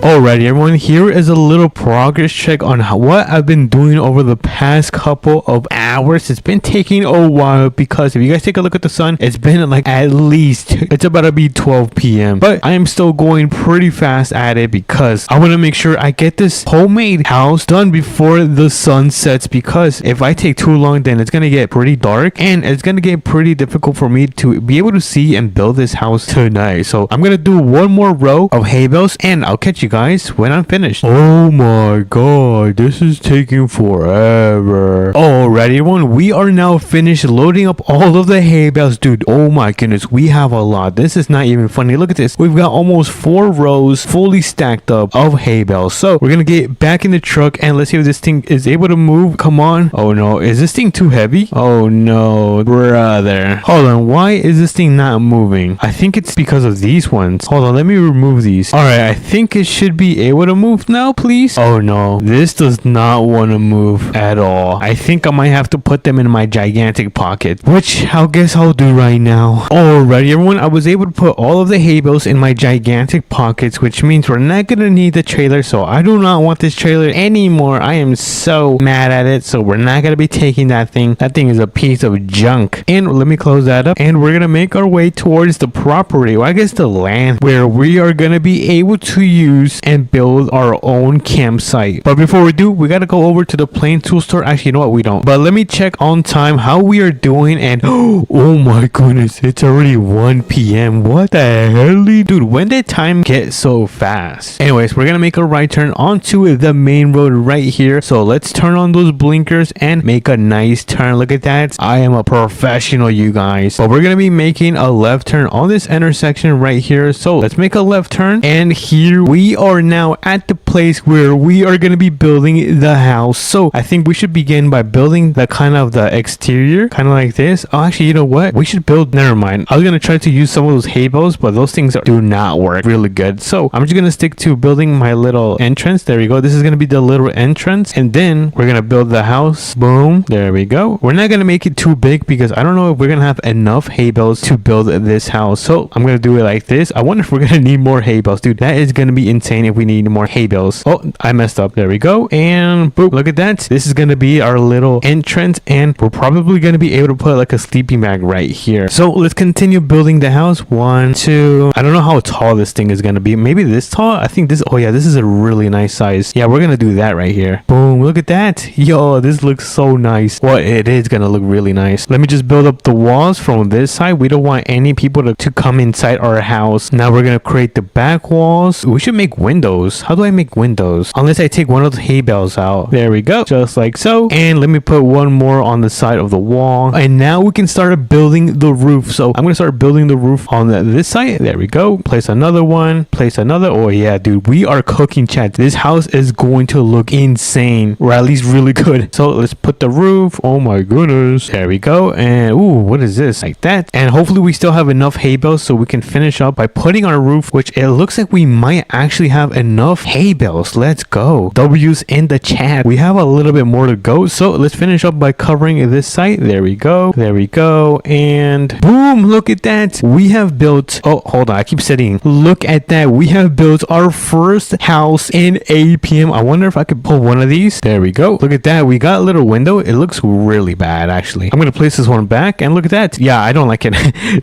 Alrighty, everyone, here is a little progress check on what I've been doing over the past couple of hours. It's been taking a while because if you guys take a look at the sun, it's been like at least, it's about to be 12 p.m. But I am still going pretty fast at it because I want to make sure I get this homemade house done before the sun sets, because if I take too long, then it's going to get pretty dark and it's going to get pretty difficult for me to be able to see and build this house tonight. So I'm going to do one more row of hay bales and I'll catch you guys when I'm finished. Oh my god, this is taking forever. Alrighty, everyone, we are now finished loading up all of the hay bales. Dude, oh my goodness, we have a lot. This is not even funny. Look at this, we've got almost 4 rows fully stacked up of hay bales. So we're gonna get back in the truck and let's see if this thing is able to move. Come on. Oh no, is this thing too heavy? Oh no, brother, hold on, why is this thing not moving? I think it's because of these ones. Hold on, let me remove these. All right, I think it should be able to move now, please. Oh no, this does not want to move at all. I think I might have to put them in my gigantic pocket, which I guess I'll do right now. Alrighty, everyone, I was able to put all of the hay bales in my gigantic pockets, which means we're not gonna need the trailer. So I do not want this trailer anymore. I am so mad at it. So we're not gonna be taking that thing. That thing is a piece of junk. And let me close that up, and we're gonna make our way towards the property, well, I guess the land, where we are gonna be able to use use and build our own campsite. But before we do, we gotta go over to the plain tool store. Actually, you know what, we don't, but let me check on time how we are doing. And oh my goodness, it's already 1 p.m. What the hell, dude? When did time get so fast? Anyways, we're gonna make a right turn onto the main road right here. So let's turn on those blinkers and make a nice turn. Look at that. I am a professional, you guys. But we're gonna be making a left turn on this intersection right here. So let's make a left turn, and here we are now at the place where we are gonna be building the house. So I think we should begin by building the kind of the exterior, kind of like this. Oh, actually, you know what, we should build, never mind, I was gonna try to use some of those hay bales, but those things do not work really good. So I'm just gonna stick to building my little entrance. There we go. This is gonna be the little entrance, and then we're gonna build the house. Boom, there we go. We're not gonna make it too big because I don't know if we're gonna have enough hay bales to build this house. So I'm gonna do it like this. I wonder if we're gonna need more hay bales, dude. That is gonna be insane if we need more hay bales. Oh, I messed up. There we go, and boom, look at that. This is gonna be our little entrance, and we're probably gonna be able to put like a sleeping bag right here. So let's continue building the house. 1, 2, I don't know how tall this thing is gonna be. Maybe this tall. I think this, oh yeah, this is a really nice size. Yeah, we're gonna do that right here. Boom, look at that. Yo, this looks so nice. Well, it is gonna look really nice. Let me just build up the walls from this side. We don't want any people to come inside our house. Now we're gonna create the back walls. We should make windows. How do I make windows? Unless I take one of the hay bales out. There we go, just like so. And let me put one more on the side of the wall, and now we can start building the roof. So I'm gonna start building the roof on this side. There we go. Place another one, place another. Oh yeah, dude, we are cooking, chat. This house is going to look insane, or at least really good. So let's put the roof. Oh my goodness, there we go. And ooh, what is this? Like that. And hopefully we still have enough hay bales so we can finish up by putting our roof, which it looks like we might actually have enough hay bales. Let's go. W's in the chat. We have a little bit more to go, so let's finish up by covering this site. There we go, there we go, and boom, look at that. We have built, oh hold on, I keep saying, look at that, we have built our first house in 8 p.m. I wonder if I could pull one of these. There we go. Look at that, we got a little window. It looks really bad, actually. I'm gonna place this one back, and look at that. Yeah, I don't like it.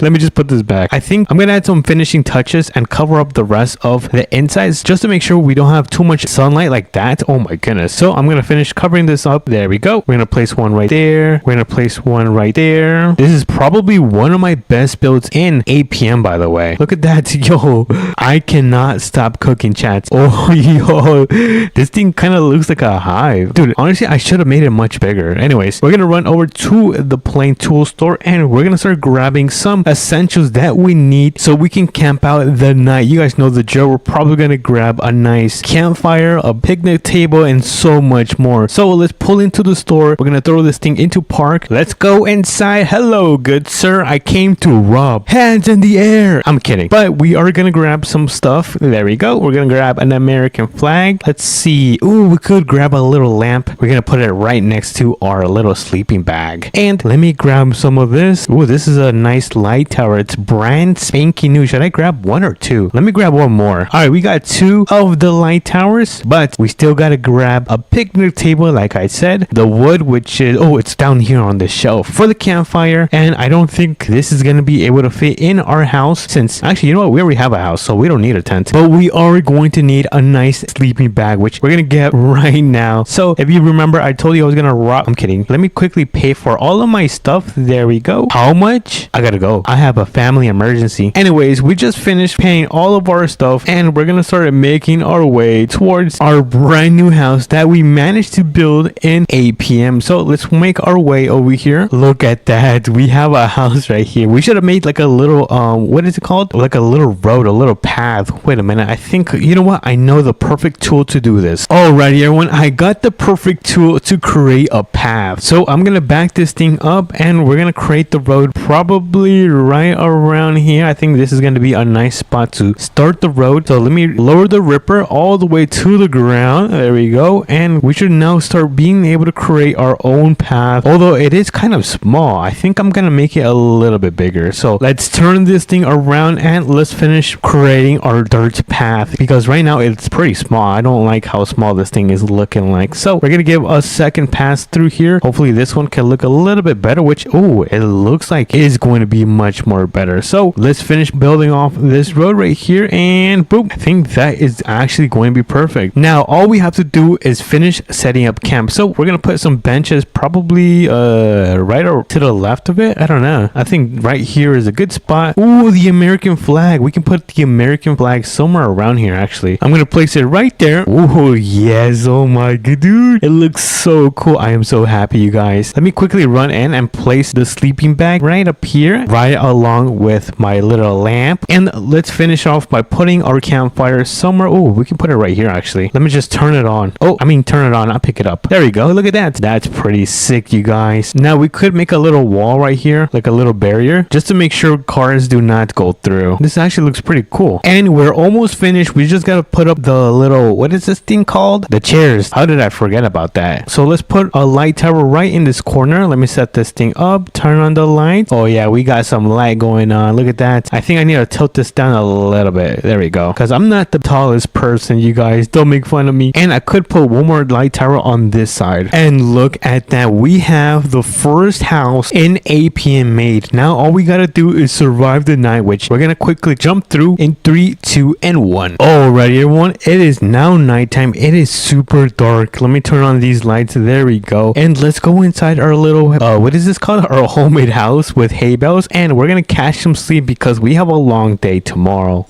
Let me just put this back. I think I'm gonna add some finishing touches and cover up the rest of the insides just to make sure we don't have too much sunlight like that. Oh my goodness. So I'm gonna finish covering this up. There we go. We're gonna place one right there. We're gonna place one right there. This is probably one of my best builds in 8 p.m. by the way. Look at that. Yo, I cannot stop cooking, chats. Oh yo, this thing kind of looks like a hive, dude. Honestly, I should have made it much bigger. Anyways, we're gonna run over to the plain tool store, and we're gonna start grabbing some essentials that we need so we can camp out the night. You guys know the drill. We're probably gonna grab a nice campfire, a picnic table, and so much more. So let's pull into the store. We're gonna throw this thing into park. Let's go inside. Hello, good sir. I came to rob. Hands in the air. I'm kidding, but we are gonna grab some stuff. There we go. We're gonna grab an American flag. Let's see. Ooh, we could grab a little lamp. We're gonna put it right next to our little sleeping bag. And let me grab some of this. Ooh, this is a nice light tower. It's brand spanking new. Should I grab one or two? Let me grab one more. All right, we got two of the light towers, but we still gotta grab a picnic table, like I said. The wood, which is, oh, it's down here on the shelf for the campfire. And I don't think this is gonna be able to fit in our house, since actually, you know what, we already have a house, so we don't need a tent. But we are going to need a nice sleeping bag, which we're gonna get right now. So if you remember, I told you I was gonna rock. I'm kidding. Let me quickly pay for all of my stuff. There we go. How much? I gotta go. I have a family emergency. Anyways, we just finished paying all of our stuff, and we're gonna start making our way towards our brand new house that we managed to build in 8 p.m. So let's make our way over here. Look at that. We have a house right here. We should have made like a little what is it called? Like a little road, a little path. Wait a minute. I think, you know what? I know the perfect tool to do this. Alrighty, everyone. I got the perfect tool to create a path. So I'm gonna back this thing up, and we're gonna create the road probably right around here. I think this is gonna be a nice spot to start the road. So let me lower the ripper all all the way to the ground. There we go. And we should now start being able to create our own path. Although it is kind of small, I think I'm gonna make it a little bit bigger. So let's turn this thing around and let's finish creating our dirt path, because right now it's pretty small. I don't like how small this thing is looking like. So we're gonna give a second pass through here. Hopefully this one can look a little bit better, which, oh, it looks like it is going to be much more better. So let's finish building off this road right here, and boom, I think that is actually going to be perfect. Now all we have to do is finish setting up camp. So we're gonna put some benches probably right or to the left of it. I don't know. I think right here is a good spot. Oh, the American flag. We can put the American flag somewhere around here. Actually, I'm gonna place it right there. Oh yes. Oh my god, dude, it looks so cool. I am so happy, you guys. Let me quickly run in and place the sleeping bag right up here, right along with my little lamp. And let's finish off by putting our campfire somewhere. Oh, we can put it right here. Actually, let me just turn it on. Oh, I mean turn it on. I'll pick it up. There we go. Look at that. That's pretty sick, you guys. Now we could make a little wall right here, like a little barrier, just to make sure cars do not go through. This actually looks pretty cool. And we're almost finished. We just gotta put up the little, what is this thing called? The chairs. How did I forget about that? So let's put a light tower right in this corner. Let me set this thing up, turn on the light. Oh yeah, we got some light going on. Look at that. I think I need to tilt this down a little bit. There we go, because I'm not the tallest person, you guys. Don't make fun of me. And I could put one more light tower on this side. And look at that. We have the first house in APM made. Now all we gotta do is survive the night, which we're gonna quickly jump through in 3, 2, and 1. Alrighty, everyone. It is now nighttime. It is super dark. Let me turn on these lights. There we go. And let's go inside our little what is this called? Our homemade house with hay bales, and we're gonna catch some sleep because we have a long day tomorrow.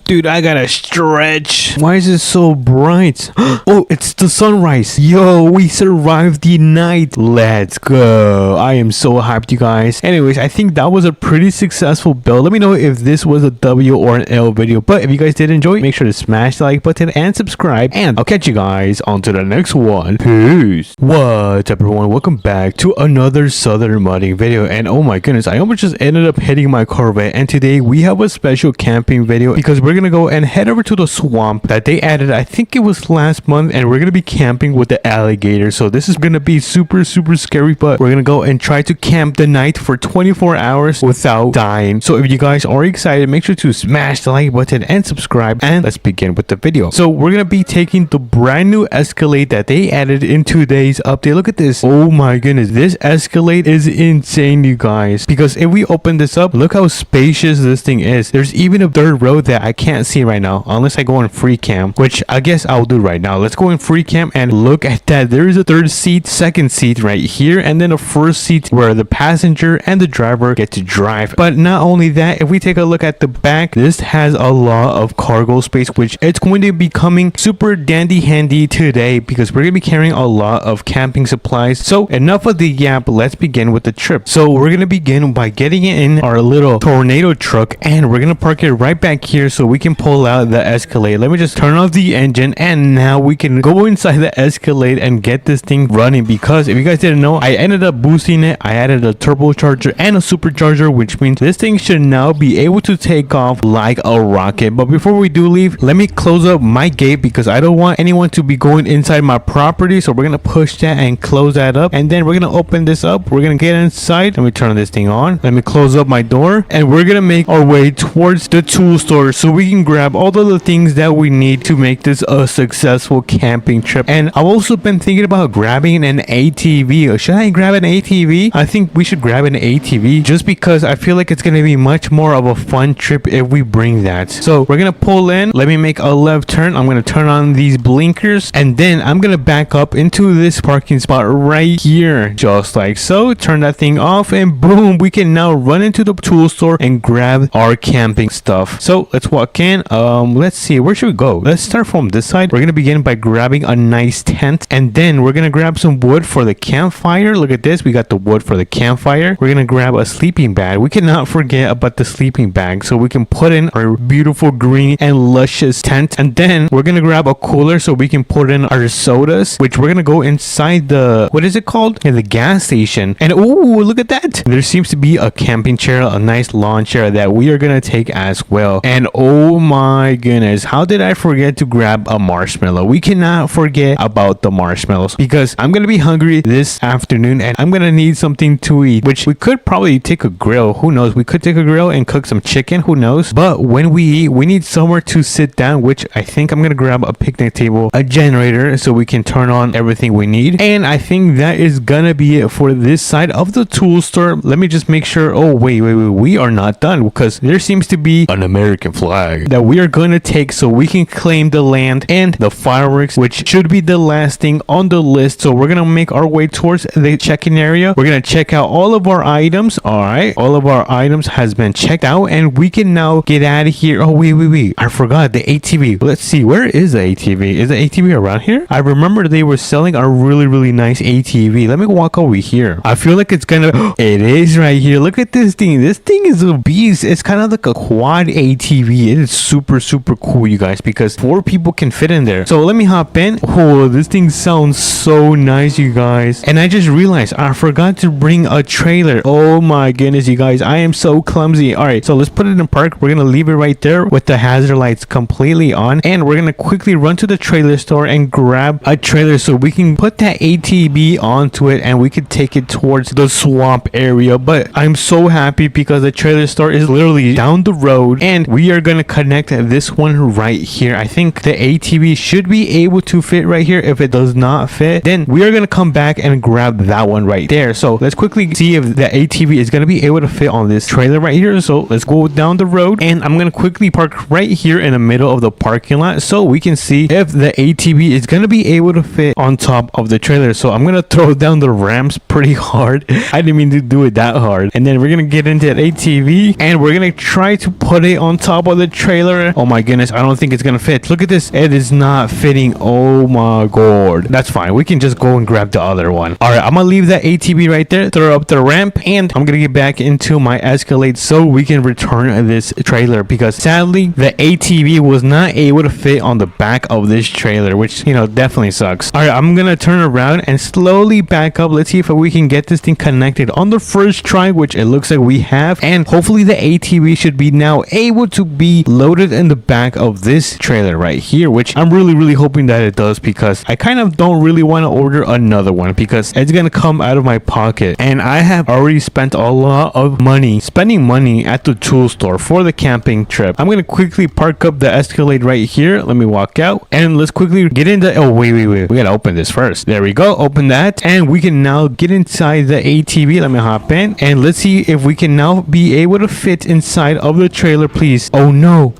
Dude, I gotta stretch. Why is it so bright? Oh, it's the sunrise. Yo, we survived the night. Let's go. I am so hyped, you guys. Anyways, I think that was a pretty successful build. Let me know if this was a W or an L video. But if you guys did enjoy, make sure to smash the like button and subscribe. And I'll catch you guys on to the next one. Peace. What's up, everyone? Welcome back to another Southern modding video. And oh my goodness, I almost just ended up hitting my Corvette. And today we have a special camping video because we're gonna go and head over to the swamp that they added. I think it was last month, and we're gonna be camping with the alligator. So this is gonna be super scary, but we're gonna go and try to camp the night for 24 hours without dying. So if you guys are excited, make sure to smash the like button and subscribe, and let's begin with the video. So we're gonna be taking the brand new Escalade that they added in today's update. Look at this. Oh my goodness, this Escalade is insane, you guys, because if we open this up, look how spacious this thing is. There's even a third row that I can't see right now unless I go in free cam, which I guess I'll do right now. Let's go in free cam and look at that. There is a third seat, second seat right here, and then a first seat where the passenger and the driver get to drive. But not only that, if we take a look at the back, this has a lot of cargo space, which it's going to be coming super dandy handy today because we're going to be carrying a lot of camping supplies. So enough of the yap, let's begin with the trip. So we're going to begin by getting in our little tornado truck, and we're going to park it right back here so we can pull out the Escalade. Let me just turn off the engine, and now we can go inside the Escalade and get this thing running, because if you guys didn't know, I ended up boosting it. I added a turbocharger and a supercharger, which means this thing should now be able to take off like a rocket. But before we do leave, let me close up my gate because I don't want anyone to be going inside my property. So we're gonna push that and close that up, and then we're gonna open this up. We're gonna get inside. Let me turn this thing on. Let me close up my door, and we're gonna make our way towards the tool store so we can grab all of the things that we need to make this a successful camping trip. And I've also been thinking about grabbing an ATV. Should I grab an ATV? I think we should grab an ATV just because I feel like it's gonna be much more of a fun trip if we bring that. So we're gonna pull in. Let me make a left turn. I'm gonna turn on these blinkers, and then I'm gonna back up into this parking spot right here, just like so. Turn that thing off, and boom, we can now run into the tool store and grab our camping stuff. So let's walk in. Let's see, where should we go? Let's start from this side. We're gonna begin by grabbing a nice tent, and then we're gonna grab some wood for the campfire. Look at this, we got the wood for the campfire. We're gonna grab a sleeping bag. We cannot forget about the sleeping bag, so we can put in our beautiful green and luscious tent. And then we're gonna grab a cooler so we can put in our sodas, which we're gonna go inside the, what is it called? In the gas station. And oh, look at that, there seems to be a camping chair, a nice lawn chair that we are gonna take as well. And oh my goodness, goodness, how did I forget to grab a marshmallow? We cannot forget about the marshmallows because I'm gonna be hungry this afternoon and I'm gonna need something to eat, which we could probably take a grill. Who knows? We could take a grill and cook some chicken. Who knows? But when we eat, we need somewhere to sit down, which I think I'm gonna grab a picnic table, a generator, so we can turn on everything we need. And I think that is gonna be it for this side of the tool store. Let me just make sure. Oh, wait. We are not done because there seems to be an American flag that we are gonna take so we can claim the land and the fireworks, which should be the last thing on the list. So we're gonna make our way towards the check-in area. We're gonna check out all of our items. All right, all of our items has been checked out and we can now get out of here. Oh, wait. I forgot the ATV. Let's see, where is the ATV? Is the ATV around here? I remember they were selling a really nice ATV. Let me walk over here. I feel like it's gonna it is right here. Look at this thing. This thing is a beast. It's kind of like a quad ATV. It is super cool, you guys, because 4 people can fit in there. So let me hop in. Oh, this thing sounds so nice, you guys. And I just realized I forgot to bring a trailer. Oh my goodness, you guys, I am so clumsy. All right, so let's put it in park. We're gonna leave it right there with the hazard lights completely on, and we're gonna quickly run to the trailer store and grab a trailer so we can put that ATV onto it and we could take it towards the swamp area. But I'm so happy because the trailer store is literally down the road and we are gonna connect this one right here. I think the ATV should be able to fit right here. If it does not fit, then we are gonna come back and grab that one right there. So let's quickly see if the ATV is gonna be able to fit on this trailer right here. So let's go down the road and I'm gonna quickly park right here in the middle of the parking lot so we can see if the ATV is gonna be able to fit on top of the trailer. So I'm gonna throw down the ramps pretty hard. I didn't mean to do it that hard. And then we're gonna get into that ATV and we're gonna try to put it on top of the trailer. Oh my goodness, I don't think it's gonna fit. Look at this, it is not fitting. Oh my god. That's fine, we can just go and grab the other one. All right, I'm gonna leave that ATV right there, throw up the ramp, and I'm gonna get back into my Escalade so we can return this trailer, because sadly the ATV was not able to fit on the back of this trailer, which, you know, definitely sucks. All right, I'm gonna turn around and slowly back up. Let's see if we can get this thing connected on the first try, which it looks like we have, and hopefully the ATV should be now able to be loaded in the back of this trailer right here, which I'm really hoping that it does, because I kind of don't really want to order another one because it's gonna come out of my pocket, and I have already spent a lot of money spending money at the tool store for the camping trip. I'm gonna quickly park up the Escalade right here. Let me walk out and let's quickly get into, oh wait, we gotta open this first. There we go, open that, and we can now get inside the ATV. Let me hop in and let's see if we can now be able to fit inside of the trailer, please. Oh no,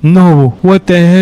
what the hell?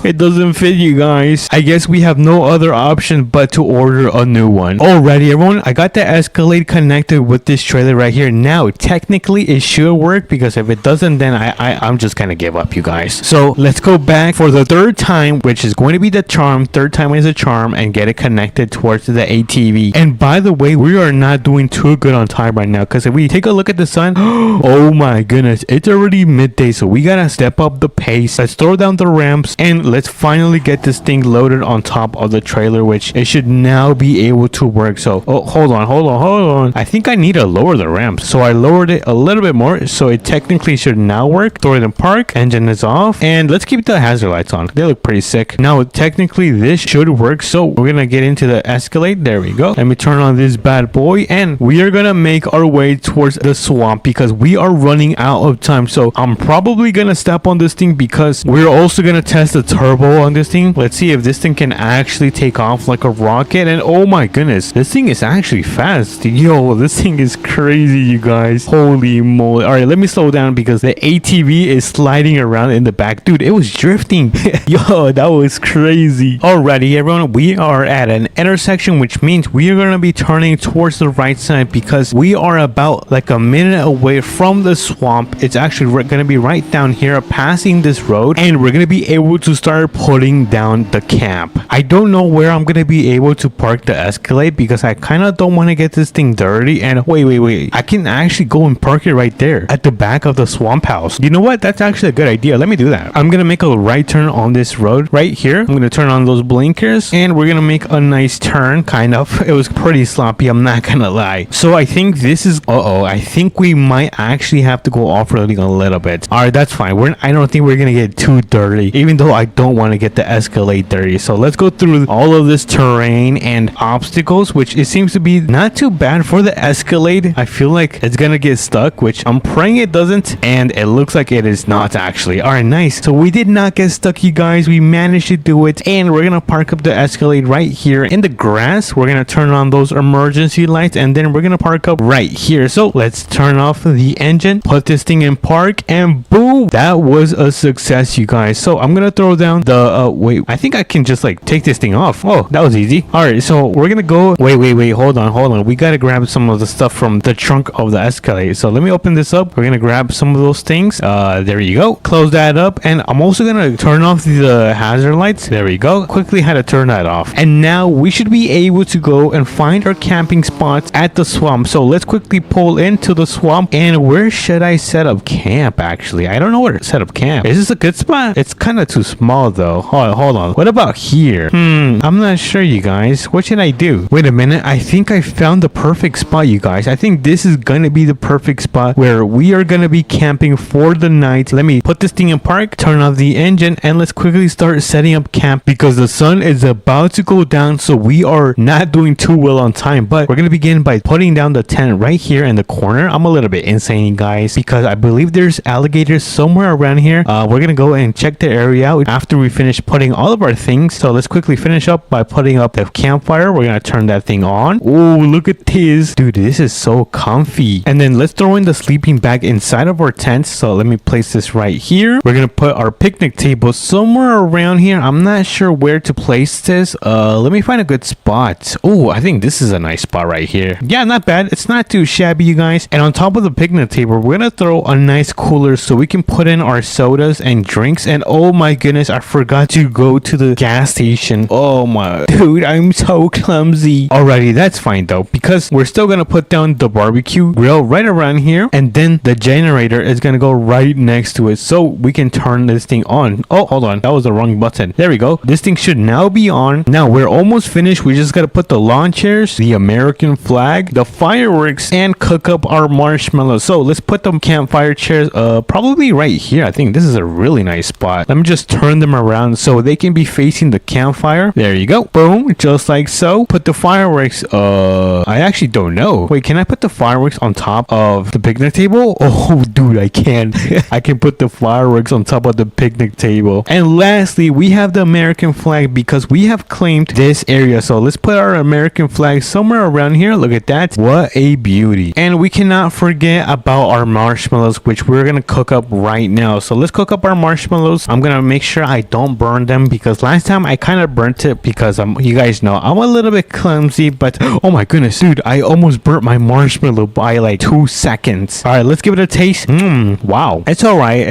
It doesn't fit, you guys. I guess we have no other option but to order a new one. Alrighty everyone, I got the Escalade connected with this trailer right here. Now technically it should work, because if it doesn't, then I'm just gonna give up, you guys. So let's go back for the third time, which is going to be the charm. Third time is a charm, and get it connected towards the ATV. And by the way, we are not doing too good on time right now, because if we take a look at the sun, oh my goodness, it's already midday, so we gotta step up the pace. Let's throw down the ramps and let's finally get this thing loaded on top of the trailer, which it should now be able to work. So hold on, I think I need to lower the ramps, so I lowered it a little bit more, so it technically should now work. Throw it in park, engine is off, and let's keep the hazard lights on. They look pretty sick. Now technically this should work, so we're gonna get into the Escalade. There we go. Let me turn on this bad boy and we are gonna make our way towards the swamp because we are running out of time. So I'm probably gonna step on this thing because we're also gonna test the turbo on this thing. Let's see if this thing can actually take off like a rocket. And oh my goodness, this thing is actually fast. Yo, this thing is crazy, you guys. Holy moly. All right, let me slow down because the ATV is sliding around in the back. Dude, it was drifting. Yo, that was crazy. Alrighty everyone, we are at an intersection, which means we are gonna be turning towards the right side because we are about like a minute away from the swamp. It's actually gonna be right down here passing this road, and we're gonna be able to start putting down the camp. I don't know where I'm gonna be able to park the Escalade because I kind of don't want to get this thing dirty. And wait, I can actually go and park it right there at the back of the swamp house. You know what, that's actually a good idea. Let me do that. I'm gonna make a right turn on this road right here. I'm gonna turn on those blinkers and we're gonna make a nice turn. Kind of, it was pretty sloppy, I'm not gonna lie. So I think this is I think we might actually have to go off-roading a little bit. All right, that's fine. I don't think we're gonna get too dirty, even though I don't want to get the Escalade dirty. So let's go through all of this terrain and obstacles, which it seems to be not too bad for the Escalade. I feel like it's gonna get stuck, which I'm praying it doesn't, and it looks like it is not actually. All right, nice. So we did not get stuck, you guys. We managed to do it, and we're gonna park up the Escalade right here in the grass. We're gonna turn on those emergency lights, and then we're gonna park up right here. So let's turn off the engine, put this thing in park, and boom, that was a success, you guys. So I'm gonna throw down the wait, I think I can just like take this thing off. Oh, that was easy. All right, so we're gonna go wait, hold on. We gotta grab some of the stuff from the trunk of the Escalade. So let me open this up. We're gonna grab some of those things. There you go. Close that up, and I'm also gonna turn off the hazard lights. There we go. Quickly had to turn that off, and now we should be able to go and find our camping spots at the swamp. So let's quickly pull into the swamp. And where should I set up camp? Actually, I don't know where to set up camp. Is this a good spot? It's kind of too small though. Hold on. What about here? I'm not sure, you guys. What should I do? Wait a minute. I think I found the perfect spot, you guys. I think this is gonna be the perfect spot where we are gonna be camping for the night. Let me put this thing in park, turn off the engine, and let's quickly start setting up camp because the sun is about to go down, so we are not doing too well on time. But we're gonna begin by putting down the tent right here in the corner. I'm a little bit insane, guys, because I believe there's alligators somewhere around here. We're gonna go and check the area out after we finish putting all of our things. So let's quickly finish up by putting up the campfire. We're gonna turn that thing on. Oh, look at this, dude. This is so comfy. And then let's throw in the sleeping bag inside of our tent. So let me place this right here. We're gonna put our picnic table somewhere around here. I'm not sure where to place this. Let me find a good spot. Oh, I think this is a nice spot right here. Yeah, not bad. It's not too shabby, you guys. And on top of the picnic table, we're gonna throw a nice cooler so we can put in our sodas and drinks. And oh my goodness, I forgot to go to the gas station. Oh my dude, I'm so clumsy. Alrighty, that's fine though, because we're still gonna put down the barbecue grill right around here, and then the generator is gonna go right next to it, so we can turn this thing on. Oh, hold on, that was the wrong button. There we go. This thing should now be on. Now we're almost finished. We just gotta put the lawn chairs, the American flag, the fireworks, and cook up our marshmallows. So let's put the campfire chairs probably right here. I think this is a really nice spot. Let me just turn them around so they can be facing the campfire. There you go. Boom, just like so. Put the fireworks. I actually don't know. Wait, can I put the fireworks on top of the picnic table? Oh, dude, I can. I can put the fireworks on top of the picnic table. And lastly, we have the American flag because we have claimed this area. So let's put our American flag somewhere around here. Look at that. What a beauty. And we cannot forget about our marshmallows, which we're gonna cook up right now. So let's cook up our marshmallows. I'm gonna make sure I don't burn them because last time I kind of burnt it because you guys know I'm a little bit clumsy. But oh my goodness, dude, I almost burnt my marshmallow by like 2 seconds. All right, let's give it a taste. Wow, it's all right.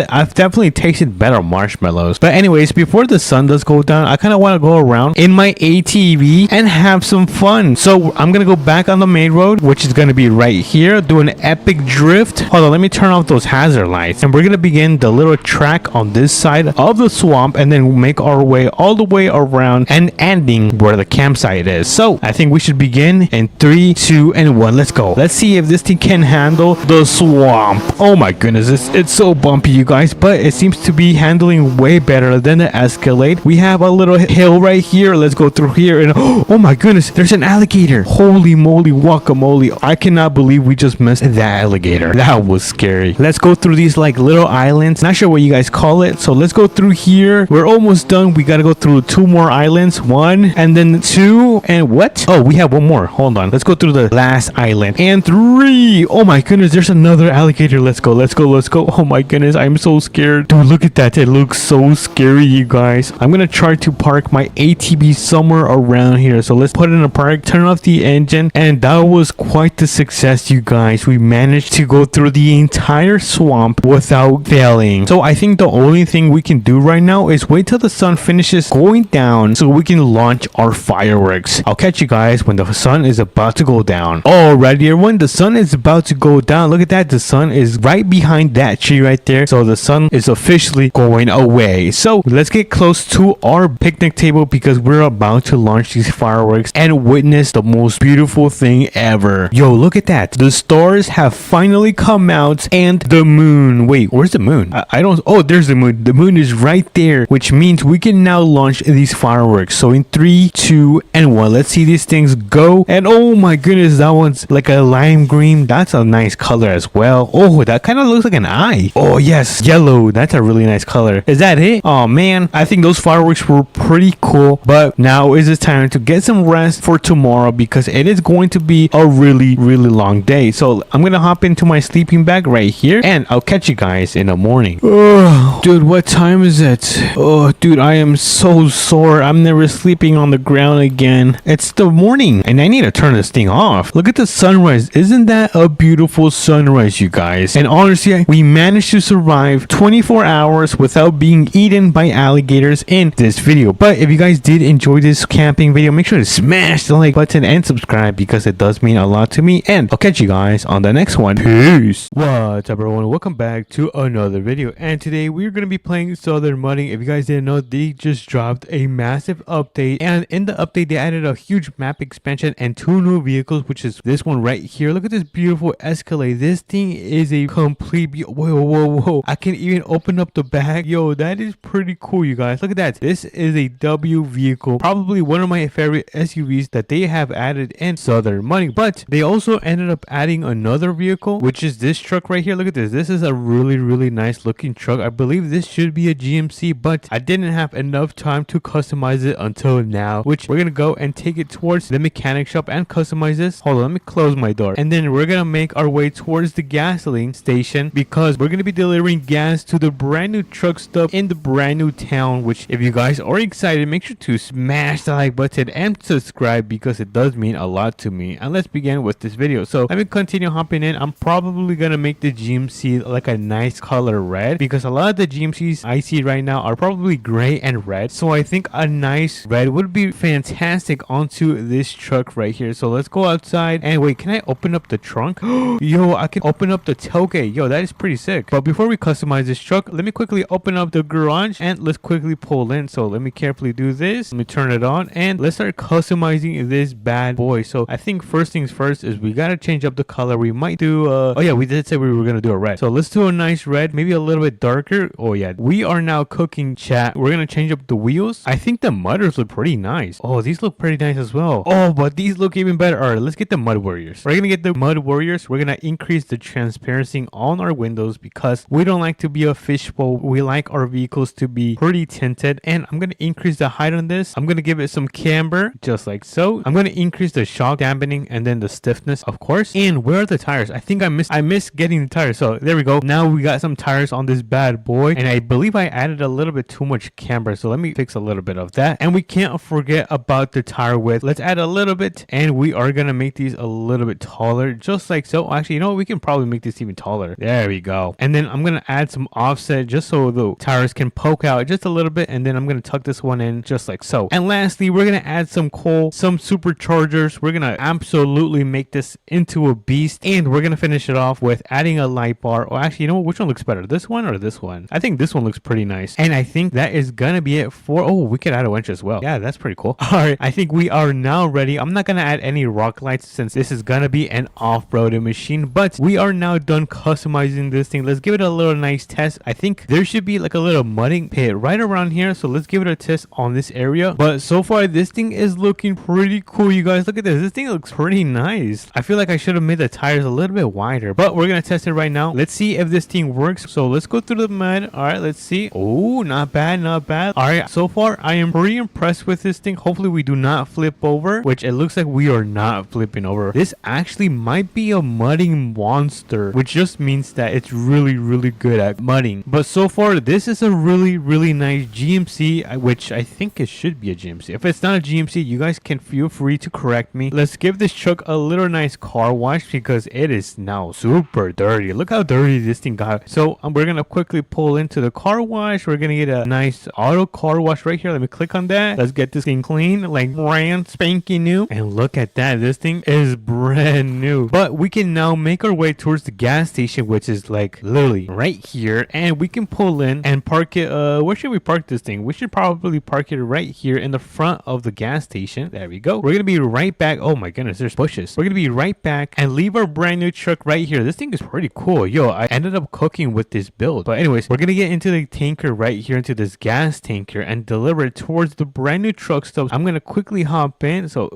I've definitely tasted better marshmallows. But anyways, before the sun does go down, I kind of want to go around in my ATV and have some fun. So I'm gonna go back on the main road, which is gonna be right here, do an epic drift. Hold on, let me turn off those hazard lights, and we're gonna begin the little track on this side of the swamp, and then make our way all the way around and ending where the campsite is. So I think we should begin in 3, 2, and 1. Let's go. Let's see if this thing can handle the swamp. Oh my goodness, it's so bumpy, you guys, but it seems to be handling way better than the Escalade. We have a little hill right here. Let's go through here, and oh my goodness, there's an alligator. Holy moly guacamole, I cannot believe we just missed that alligator. That was scary. Let's go through these like little islands, not sure what you guys call it. So let's go through here. We're almost done. We gotta go through 2 more islands, 1 and then 2, and what? Oh, we have 1 more. Hold on, let's go through the last island, and 3. Oh my goodness, there's another alligator. Let's go. Oh my goodness, I'm so scared, dude. Look at that. It looks so scary, you guys. I'm gonna try to park my ATV somewhere around here. So let's put it in a park, turn off the engine, and that was quite the success, you guys. We managed to go through the entire swamp without failing. So I think the only thing we can do right now is wait till the sun finishes going down so we can launch our fireworks. I'll catch you guys when the sun is about to go down. Alrighty, everyone, the sun is about to go down. Look at that. The sun is right behind that tree right there. So the sun is officially going away. So let's get close to our picnic table because we're about to launch these fireworks and witness the most beautiful thing ever. Yo, look at that. The stars have finally come out, and the moon. Wait, where's the moon? I don't. Oh, Oh, there's the moon. The moon is right there, which means we can now launch these fireworks. So in 3, 2, and 1, let's see these things go. And oh my goodness, that one's like a lime green. That's a nice color as well. Oh, that kind of looks like an eye. Oh yes, yellow. That's a really nice color. Is that it? Oh man, I think those fireworks were pretty cool. But now is it time to get some rest for tomorrow, because it is going to be a really long day. So I'm gonna hop into my sleeping bag right here, and I'll catch you guys in the morning. Oh, dude, what time is it? Oh, dude, I am so sore. I'm never sleeping on the ground again. It's the morning, and I need to turn this thing off. Look at the sunrise. Isn't that a beautiful sunrise, you guys? And honestly, we managed to survive 24 hours without being eaten by alligators in this video. But if you guys did enjoy this camping video, make sure to smash the like button and subscribe, because it does mean a lot to me. And I'll catch you guys on the next one. Peace. What's up, everyone? Welcome back to another video. And today we're going to be playing Southern Mudding. If you guys didn't know, they just dropped a massive update. And in the update, they added a huge map expansion and 2 new vehicles, which is this one right here. Look at this beautiful Escalade. This thing is a complete... Whoa. I can even open up the bag. Yo, that is pretty cool, you guys. Look at that. This is a W vehicle. Probably one of my favorite SUVs that they have added in Southern Mudding. But they also ended up adding another vehicle, which is this truck right here. Look at this. This is a really nice looking truck. I believe this should be a GMC, but I didn't have enough time to customize it until now, which we're gonna go and take it towards the mechanic shop and customize this. Hold on, let me close my door. And then we're gonna make our way towards the gasoline station, because we're gonna be delivering gas to the brand new truck stop in the brand new town. Which, if you guys are excited, make sure to smash the like button and subscribe, because it does mean a lot to me. And let's begin with this video. So let me continue hopping in. I'm probably gonna make the GMC like a nice color red, because a lot of the GMCs I see right now are probably gray and red. So I think a nice red would be fantastic onto this truck right here. So let's go outside. And wait, can I open up the trunk? Yo, I can open up the tailgate. Yo, that is pretty sick. But before we customize this truck, let me quickly open up the garage and let's quickly pull in. So let me carefully do this. Let me turn it on and let's start customizing this bad boy. So I think first things first is we gotta change up the color. We might do oh yeah, we did say we were gonna do a red. So let's do a nice red, maybe a little bit darker. Oh yeah, we are now cooking, chat. We're gonna change up the wheels. I think the mudders look pretty nice. Oh, these look pretty nice as well. Oh, but these look even better. All right, let's get the mud warriors. We're gonna get the mud warriors. We're gonna increase the transparency on our windows, because we don't like to be a fishbowl. We like our vehicles to be pretty tinted. And I'm gonna increase the height on this. I'm gonna give it some camber, just like so. I'm gonna increase the shock dampening and then the stiffness, of course. And where are the tires? I think I missed getting the tires. So there we go. Now we got some tires on this bad boy, and I believe I added a little bit too much camber, so let me fix a little bit of that. And we can't forget about the tire width. Let's add a little bit, and we are gonna make these a little bit taller, just like so. Actually, you know what? We can probably make this even taller. There we go. And then I'm gonna add some offset just so the tires can poke out just a little bit, and then I'm gonna tuck this one in just like so. And lastly, we're gonna add some coal, some superchargers. We're gonna absolutely make this into a beast, and we're gonna finish it off with adding a light bar. Or actually, you know what? Which one looks better, this one or this one? I think this one looks pretty nice. And I think that is gonna be it for... Oh, we could add a winch as well. Yeah, that's pretty cool. All right, I think we are now ready. I'm not gonna add any rock lights since this is gonna be an off-roading machine, but we are now done customizing this thing. Let's give it a little nice test. I think there should be like a little mudding pit right around here, so let's give it a test on this area. But so far this thing is looking pretty cool, you guys. Look at this. This thing looks pretty nice. I feel like I should have made the tires a little bit wider, but we're gonna test it right now. Let's see if this thing works. So let's go through the mud. All right, let's see. Oh, not bad. All right, so far I am pretty impressed with this thing. Hopefully we do not flip over, which it looks like we are not flipping over. This actually might be a mudding monster, which just means that it's really good at mudding. But so far this is a really nice GMC, which I think it should be a GMC. If it's not a GMC, you guys can feel free to correct me. Let's give this truck a little nice car wash, because it is now super dirty. Look how dirty this thing got. So we're gonna quickly pull into the car wash. We're gonna get a nice auto car wash right here. Let me click on that. Let's get this thing clean, like brand spanking new. And look at that, this thing is brand new. But we can now make our way towards the gas station, which is like literally right here, and we can pull in and park it. Where should we park this thing? We should probably park it right here in the front of the gas station. There we go. We're gonna be right back. Oh my goodness, there's bushes. We're gonna be right back and leave our brand new truck right here. This thing is pretty cool. Yo, I ended up cooking with this build. But anyway, anyways, we're gonna get into the tanker right here, into this gas tanker, and deliver it towards the brand new truck stop. I'm gonna quickly hop in. So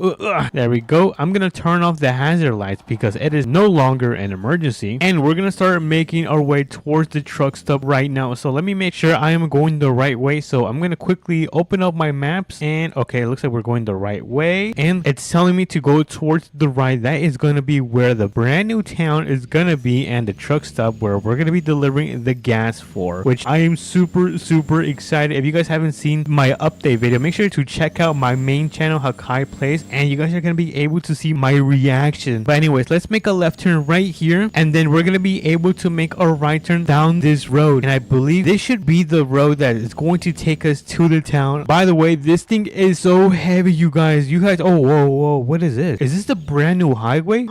there we go. I'm gonna turn off the hazard lights because it is no longer an emergency, and we're gonna start making our way towards the truck stop right now. So let me make sure I am going the right way. So I'm gonna quickly open up my maps, and okay, it looks like we're going the right way, and it's telling me to go towards the right. That is gonna be where the brand new town is gonna be, and the truck stop where we're gonna be delivering the gas for, which I am super excited. If you guys haven't seen my update video, make sure to check out my main channel, Hakai Plays, and you guys are gonna be able to see my reaction. But anyways, let's make a left turn right here, and then we're gonna be able to make a right turn down this road, and I believe this should be the road that is going to take us to the town. By the way, this thing is so heavy, you guys. Oh, whoa, what is this? Is this the brand new highway?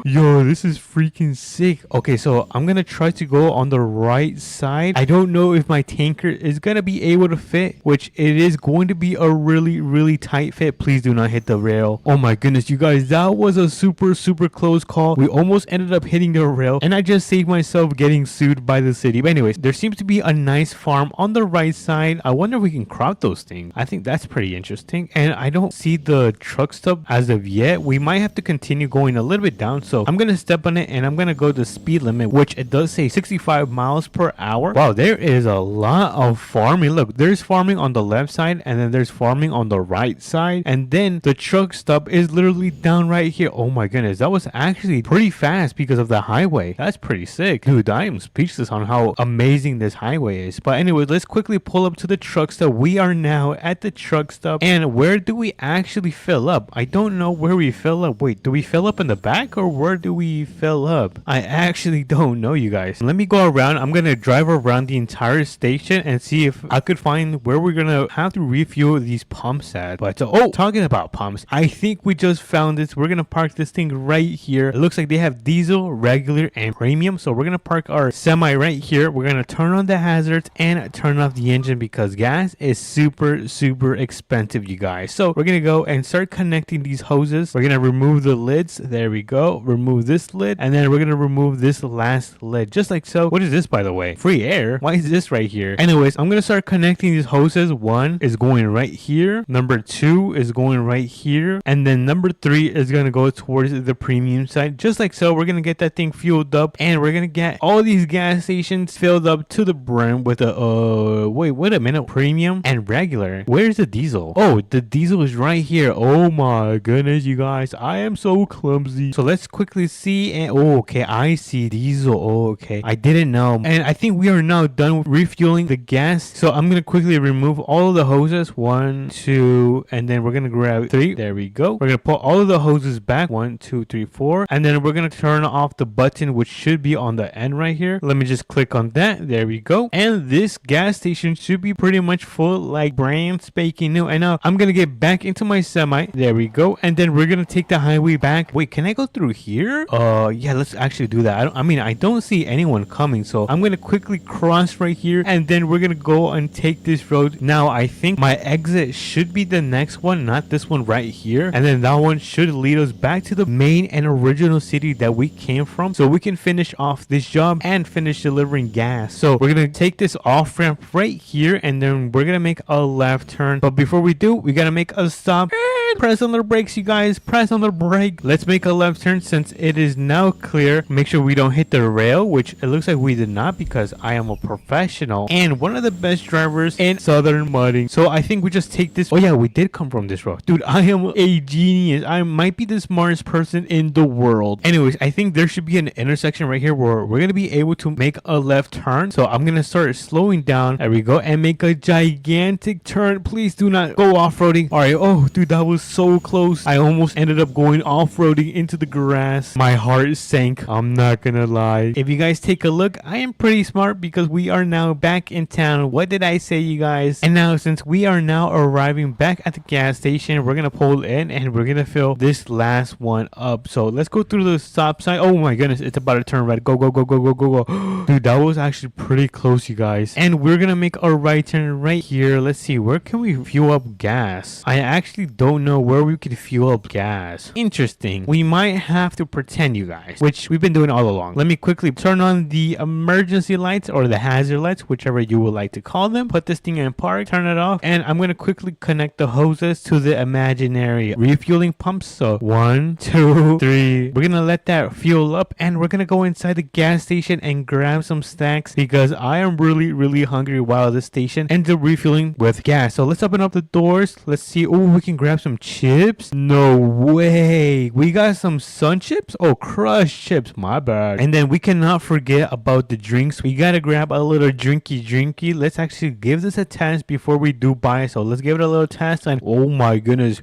Yo, this is freaking sick. Okay, so I'm gonna try to go on the right side. I don't know if my tanker is gonna be able to fit, which it is going to be a really tight fit. Please do not hit the rail. Oh my goodness, you guys, that was a super close call. We almost ended up hitting the rail, and I just saved myself getting sued by the city. But anyways, there seems to be a nice farm on the right side. I wonder if we can crop those things. I think that's pretty interesting, and I don't see the truck stop as of yet. We might have to continue going a little bit down, so I'm gonna step on it, and I'm gonna go the speed limit, which it does say 65 miles per hour. Wow, there is a lot of farming. Look, there's farming on the left side, and then there's farming on the right side, and then the truck stop is literally down right here. Oh my goodness, that was actually pretty fast because of the highway. That's pretty sick. Dude, I am speechless on how amazing this highway is. But anyway, let's quickly pull up to the truck stop. We are now at the truck stop, and where do we actually fill up? I don't know where we fill up. Wait, do we fill up in the back, or where do we fill up? I actually don't know, you guys. Let me go around. I'm gonna drive around the entire station and see if I could find where we're gonna have to refuel these pumps at. But oh, talking about pumps, I think we just found this. We're gonna park this thing right here. It looks like they have diesel, regular, and premium. So we're gonna park our semi right here. We're gonna turn on the hazards and turn off the engine because gas is super expensive, you guys. So we're gonna go and start connecting these hoses. We're gonna remove the lids. There we go. Remove this lid, and then we're gonna remove this last lid, just like so. What is this, by the way? Free air? Why is this right here? Anyways, I'm gonna start connecting these hoses. One is going right here, number two is going right here, and then number three is gonna go towards the premium side, just like so. We're gonna get that thing fueled up, and we're gonna get all these gas stations filled up to the brim with a wait a minute, premium and regular. Where's the diesel? Oh, the diesel is right here. Oh my goodness, you guys, I am so clumsy. So let's quickly see. And oh, okay, I see diesel. Oh, okay, I didn't know. And I think we are now done with refueling the gas, so I'm gonna quickly remove all of the hoses. One, two, and then we're gonna grab three. There we go. We're gonna put all of the hoses back. 1, 2, 3, 4, and then we're gonna turn off the button, which should be on the end right here. Let me just click on that. There we go. And this gas station should be pretty much full, like brand spanking new. And now I'm gonna get back into my semi. There we go. And then we're gonna take the highway back. Wait, can I go through here? Yeah, let's actually do that. I don't see anyone coming, so I'm gonna quickly cross right here, and then we're gonna go and take this road. Now I think my exit should be the next one, not this one right here, and then that one should lead us back to the main and original city that we came from, so we can finish off this job and finish delivering gas. So we're gonna take this off ramp right here, and then we're gonna make a left turn. But before we do, we gotta make a stop. Press on the brakes, you guys. Press on the brake. Let's make a left turn since it is now clear. Make sure we don't hit the rail, which it looks like we did not because I am a professional and one of the best drivers in Southern Mudding. So I think we just take this. Oh yeah, we did come from this road. Dude, I am a genius. I might be the smartest person in the world. Anyways, I think there should be an intersection right here where we're going to be able to make a left turn. So I'm going to start slowing down. There we go. And make a gigantic turn. Please do not go off-roading. All right. Oh, dude, that was so close. I almost ended up going off-roading into the grass. My heart sank. I'm not gonna lie. If you guys take a look, I am pretty smart because we are now back in town. What did I say, you guys? And now, since we are now arriving back at the gas station, we're gonna pull in and we're gonna fill this last one up. So let's go through the stop sign. Oh my goodness, it's about to turn red. Go, go, go, go, go, go, go. Dude, that was actually pretty close, you guys. And we're gonna make a right turn right here. Let's see, where can we fuel up gas? I actually don't don't know where we could fuel up gas. Interesting. We might have to pretend, you guys, which we've been doing all along. Let me quickly turn on the emergency lights or the hazard lights, whichever you would like to call them. Put this thing in park, turn it off, and I'm going to quickly connect the hoses to the imaginary refueling pumps. So 1, 2, 3. We're going to let that fuel up, and we're going to go inside the gas station and grab some snacks because I am really hungry while this station ends up refueling with gas. So let's open up the doors. Let's see. Oh, we can grab some chips. No way. We got some sun chips. Oh, crushed chips. My bad. And then we cannot forget about the drinks. We got to grab a little drinky. Let's actually give this a test before we do buy it. So let's give it a little test. And oh my goodness.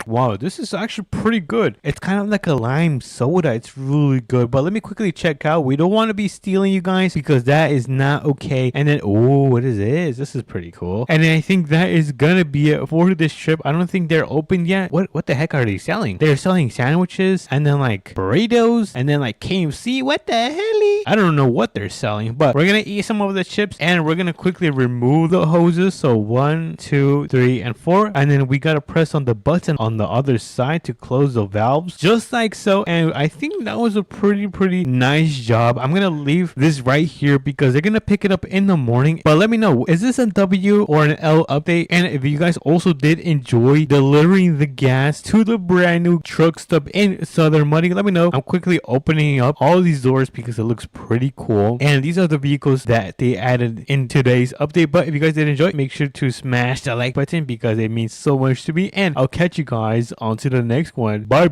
Wow, this is actually pretty good. It's kind of like a lime soda. It's really good. But let me quickly check out. We don't want to be stealing, you guys, because that is not okay. And then, oh, what is this? This is pretty cool. And then I think that is gonna be it for this trip. I don't think they're open yet. What the heck are they selling? They're selling sandwiches and then like burritos and then like KFC. What the hell? I don't know what they're selling, but we're gonna eat some of the chips and we're gonna quickly remove the hoses. So 1, 2, 3, and 4, and then we gotta press on the button on the other side to close the valves, just like so. And I think that was a pretty nice job. I'm gonna leave this right here because they're gonna pick it up in the morning. But let me know, is this a W or an L update? And if you guys also did enjoy delivering the gas to the brand new truck stop in Southern Muddy, let me know. I'm quickly opening up all these doors because it looks pretty cool. And these are the vehicles that they added in today's update. But if you guys did enjoy, make sure to smash the like button because it means so much to me. And I'll catch you guys on to the next one. Bye.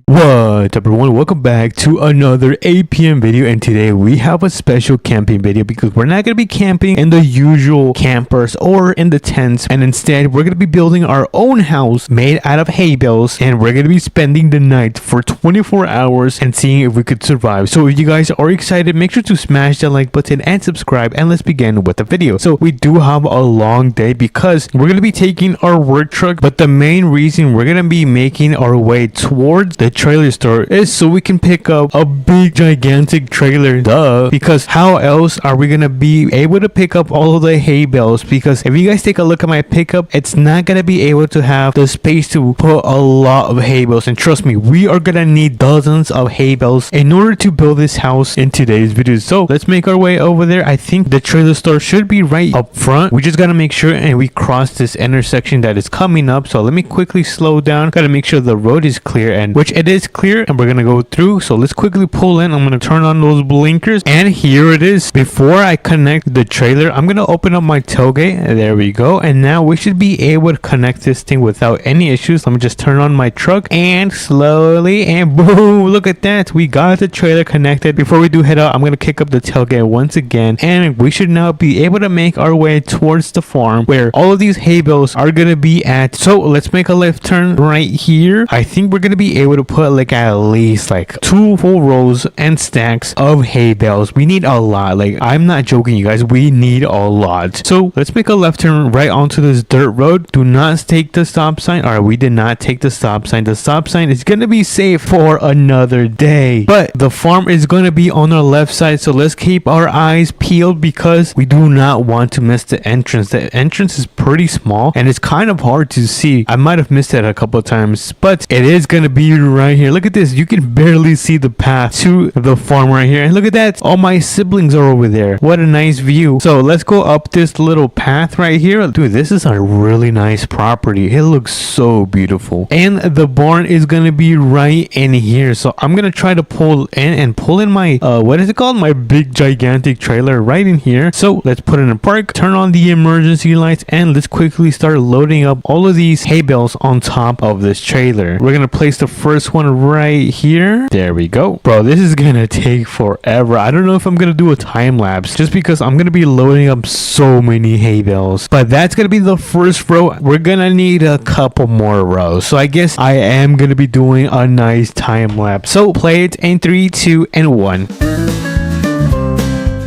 What's up, everyone? Welcome back to another 8 p.m. video. And today we have a special camping video because we're not going to be camping in the usual campers or in the tents. And instead, we're going to be building our own house made out of hay bales. And we're going to be spending the night for 24 hours and seeing if we could survive. So if you guys are excited, make sure to smash the like button and subscribe. And let's begin with the video. So we do have a long day because we're going to be taking our work truck. But the main reason we're going to be making our way towards the trailer store is so we can pick up a big gigantic trailer. Duh. Because how else are we going to be able to pick up all of the hay bales? Because if you guys take a look at my pickup, it's not going to be able to have the space to put a lot of hay bales. And trust me, we are going to need dozens of hay bales in order to build this house in today's video. So let's make our way over there. I think the trailer store should be right up front. We just got to make sure and we cross this intersection that is coming up. So let me quickly slow down. Got to make sure the road is clear, and which it is clear, and we're going to go through. So let's quickly pull in. I'm going to turn on those blinkers, and here it is. Before I connect the trailer, I'm going to open up my tailgate. There we go. And now we should be able to connect this thing without any issues. Let me just turn on my truck and slowly, and boom, look at that. We got the trailer connected. Before we do head out, I'm going to kick up the tailgate once again, and we should now be able to make our way towards the farm where all of these hay bales are going to be at. So let's make a left turn right here. I think we're going to be able to put like at least like 2 full rows and stacks of hay bales. We need a lot. Like, I'm not joking, you guys. We need a lot. So let's make a left turn right onto this dirt road. Do not take the stop sign. All right, we did not take the stop sign. The stop sign is going to be safe for another day. But the farm is going to be on our left side. So let's keep our eyes peeled because we do not want to miss the entrance. The entrance is pretty small and it's kind of hard to see. I might have missed it a couple of times, but it is going to be right here. Look at this. You can barely see the path to the farm right here. And look at that. All my siblings are over there. What a nice view. So let's go up this little path right here. Dude, this is a really nice property. It looks so beautiful. And the barn is going to be right in here. So I'm going to try to pull in my, what is it called? My big gigantic trailer right in here. So let's put it in park, turn on the emergency lights, and let's quickly start loading up all of these hay bales on top of this trailer. We're going to place the first one right here. There we go. Bro, this is going to take forever. I don't know if I'm going to do a time lapse just because I'm going to be loading up so many hay bales. But that's going to be the first row. We're going to need a couple more rows. So I guess I am going to be doing a nice time lapse. So play it in 3, 2, and 1.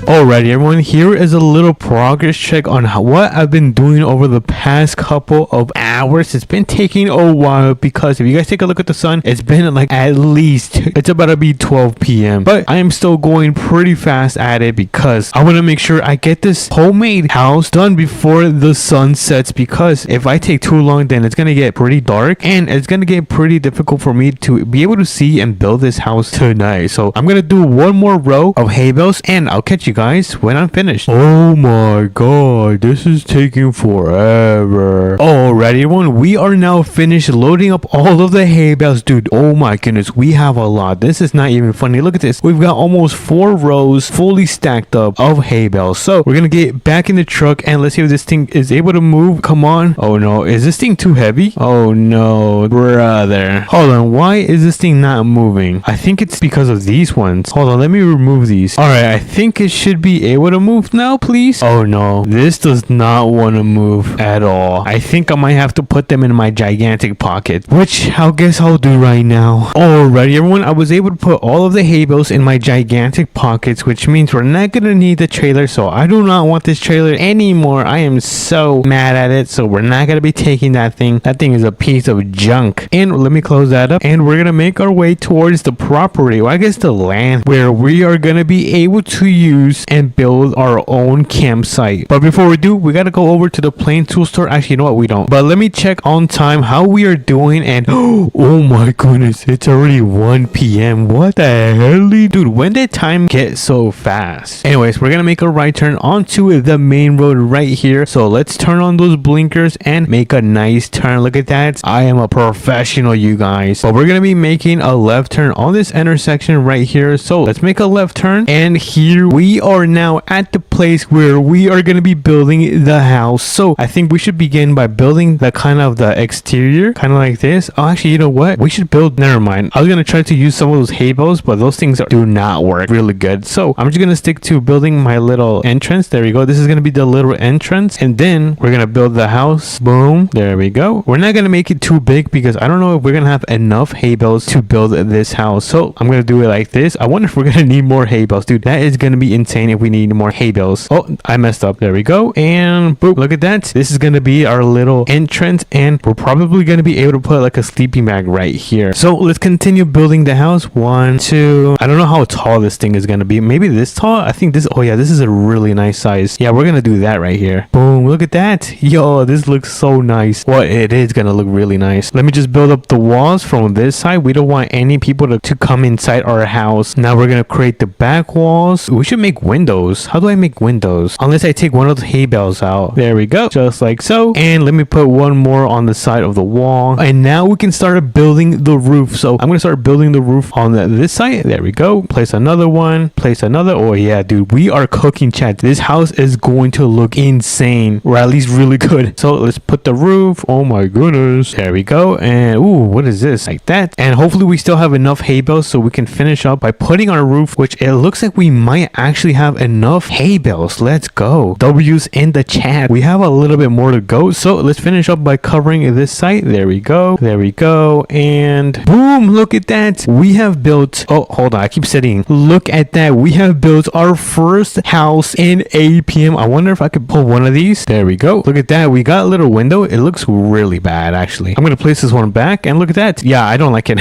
Alrighty, everyone, here is a little progress check on what I've been doing over the past couple of hours. It's been taking a while because if you guys take a look at the sun, it's been like at least, it's about to be 12 p.m. But I am still going pretty fast at it because I want to make sure I get this homemade house done before the sun sets, because if I take too long, then it's going to get pretty dark and it's going to get pretty difficult for me to be able to see and build this house tonight. So I'm going to do one more row of hay bales and I'll catch you guys when I'm finished. Oh my god, this is taking forever. Alrighty, everyone, we are now finished loading up all of the hay bales. Dude, oh my goodness, we have a lot. This is not even funny. Look at this. We've got almost 4 rows fully stacked up of hay bales. So we're gonna get back in the truck and let's see if this thing is able to move. Come on. Oh no, is this thing too heavy? Oh no, brother. Hold on, why is this thing not moving? I think it's because of these ones. Hold on, let me remove these. Alright, I think it should be able to move now, please. Oh no, this does not want to move at all. I think I might have to put them in my gigantic pocket, which I guess I'll do right now. Alrighty, everyone, I was able to put all of the hay bales in my gigantic pockets, which means we're not gonna need the trailer. So I do not want this trailer anymore. I am so mad at it. So we're not gonna be taking that thing. That thing is a piece of junk. And let me close that up and we're gonna make our way towards the property, or I guess the land, where we are gonna be able to use and build our own campsite. But before we do, we gotta go over to the plain tool store. Actually, you know what, we don't, but let me check on time how we are doing. And oh my goodness, it's already 1 p.m. What the hell, dude? When did time get so fast? Anyways, we're gonna make a right turn onto the main road right here. So let's turn on those blinkers and make a nice turn. Look at that. I am a professional, you guys. But we're gonna be making a left turn on this intersection right here. So let's make a left turn, and here we are now at the place where we are going to be building the house. So I think we should begin by building the kind of the exterior, kind of like this. Oh, actually, you know what, we should build, never mind, I was going to try to use some of those hay bales, but those things do not work really good. So I'm just going to stick to building my little entrance. There we go. This is going to be the little entrance, and then we're going to build the house. Boom, there we go. We're not going to make it too big because I don't know if we're going to have enough hay bales to build this house. So I'm going to do it like this. I wonder if we're going to need more hay bales. Dude, that is going to be insane if we need more hay bales. Oh, I messed up. There we go. And boop, look at that. This is going to be our little entrance, and we're probably going to be able to put like a sleeping bag right here. So let's continue building the house. 1, 2. I don't know how tall this thing is going to be. Maybe this tall. I think this, oh yeah, this is a really nice size. Yeah, we're going to do that right here. Boom, look at that. Yo, this looks so nice. Well, it is going to look really nice. Let me just build up the walls from this side. We don't want any people to come inside our house. Now we're going to create the back walls. We should make windows. How do I make windows? Unless I take one of the hay bales out. There we go. Just like so. And let me put one more on the side of the wall. And now we can start building the roof. So I'm going to start building the roof on this side. There we go. Place another one. Place another. Oh yeah, dude. We are cooking, chat. This house is going to look insane. Or at least really good. So let's put the roof. Oh my goodness. There we go. And ooh, what is this? Like that. And hopefully we still have enough hay bales so we can finish up by putting our roof, which it looks like we might actually have enough hay bales. Let's go. W's in the chat. We have a little bit more to go. So let's finish up by covering this site. There we go. There we go. And boom, look at that. We have built, oh, hold on. I keep saying, look at that. We have built our first house in 8 p.m. I wonder if I could pull one of these. There we go. Look at that. We got a little window. It looks really bad, actually. I'm going to place this one back and look at that. Yeah, I don't like it.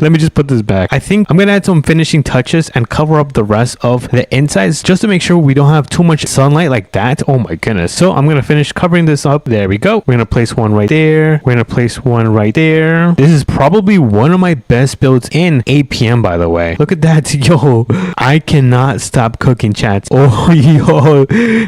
Let me just put this back. I think I'm going to add some finishing touches and cover up the rest of the insides just to make sure we don't have too much sunlight like that. Oh my goodness. So I'm going to finish covering this up. There we go. We're going to place one right there. We're going to place one right there. This is probably one of my best builds in 8 p.m. by the way. Look at that. Yo, I cannot stop cooking, chats. Oh, yo,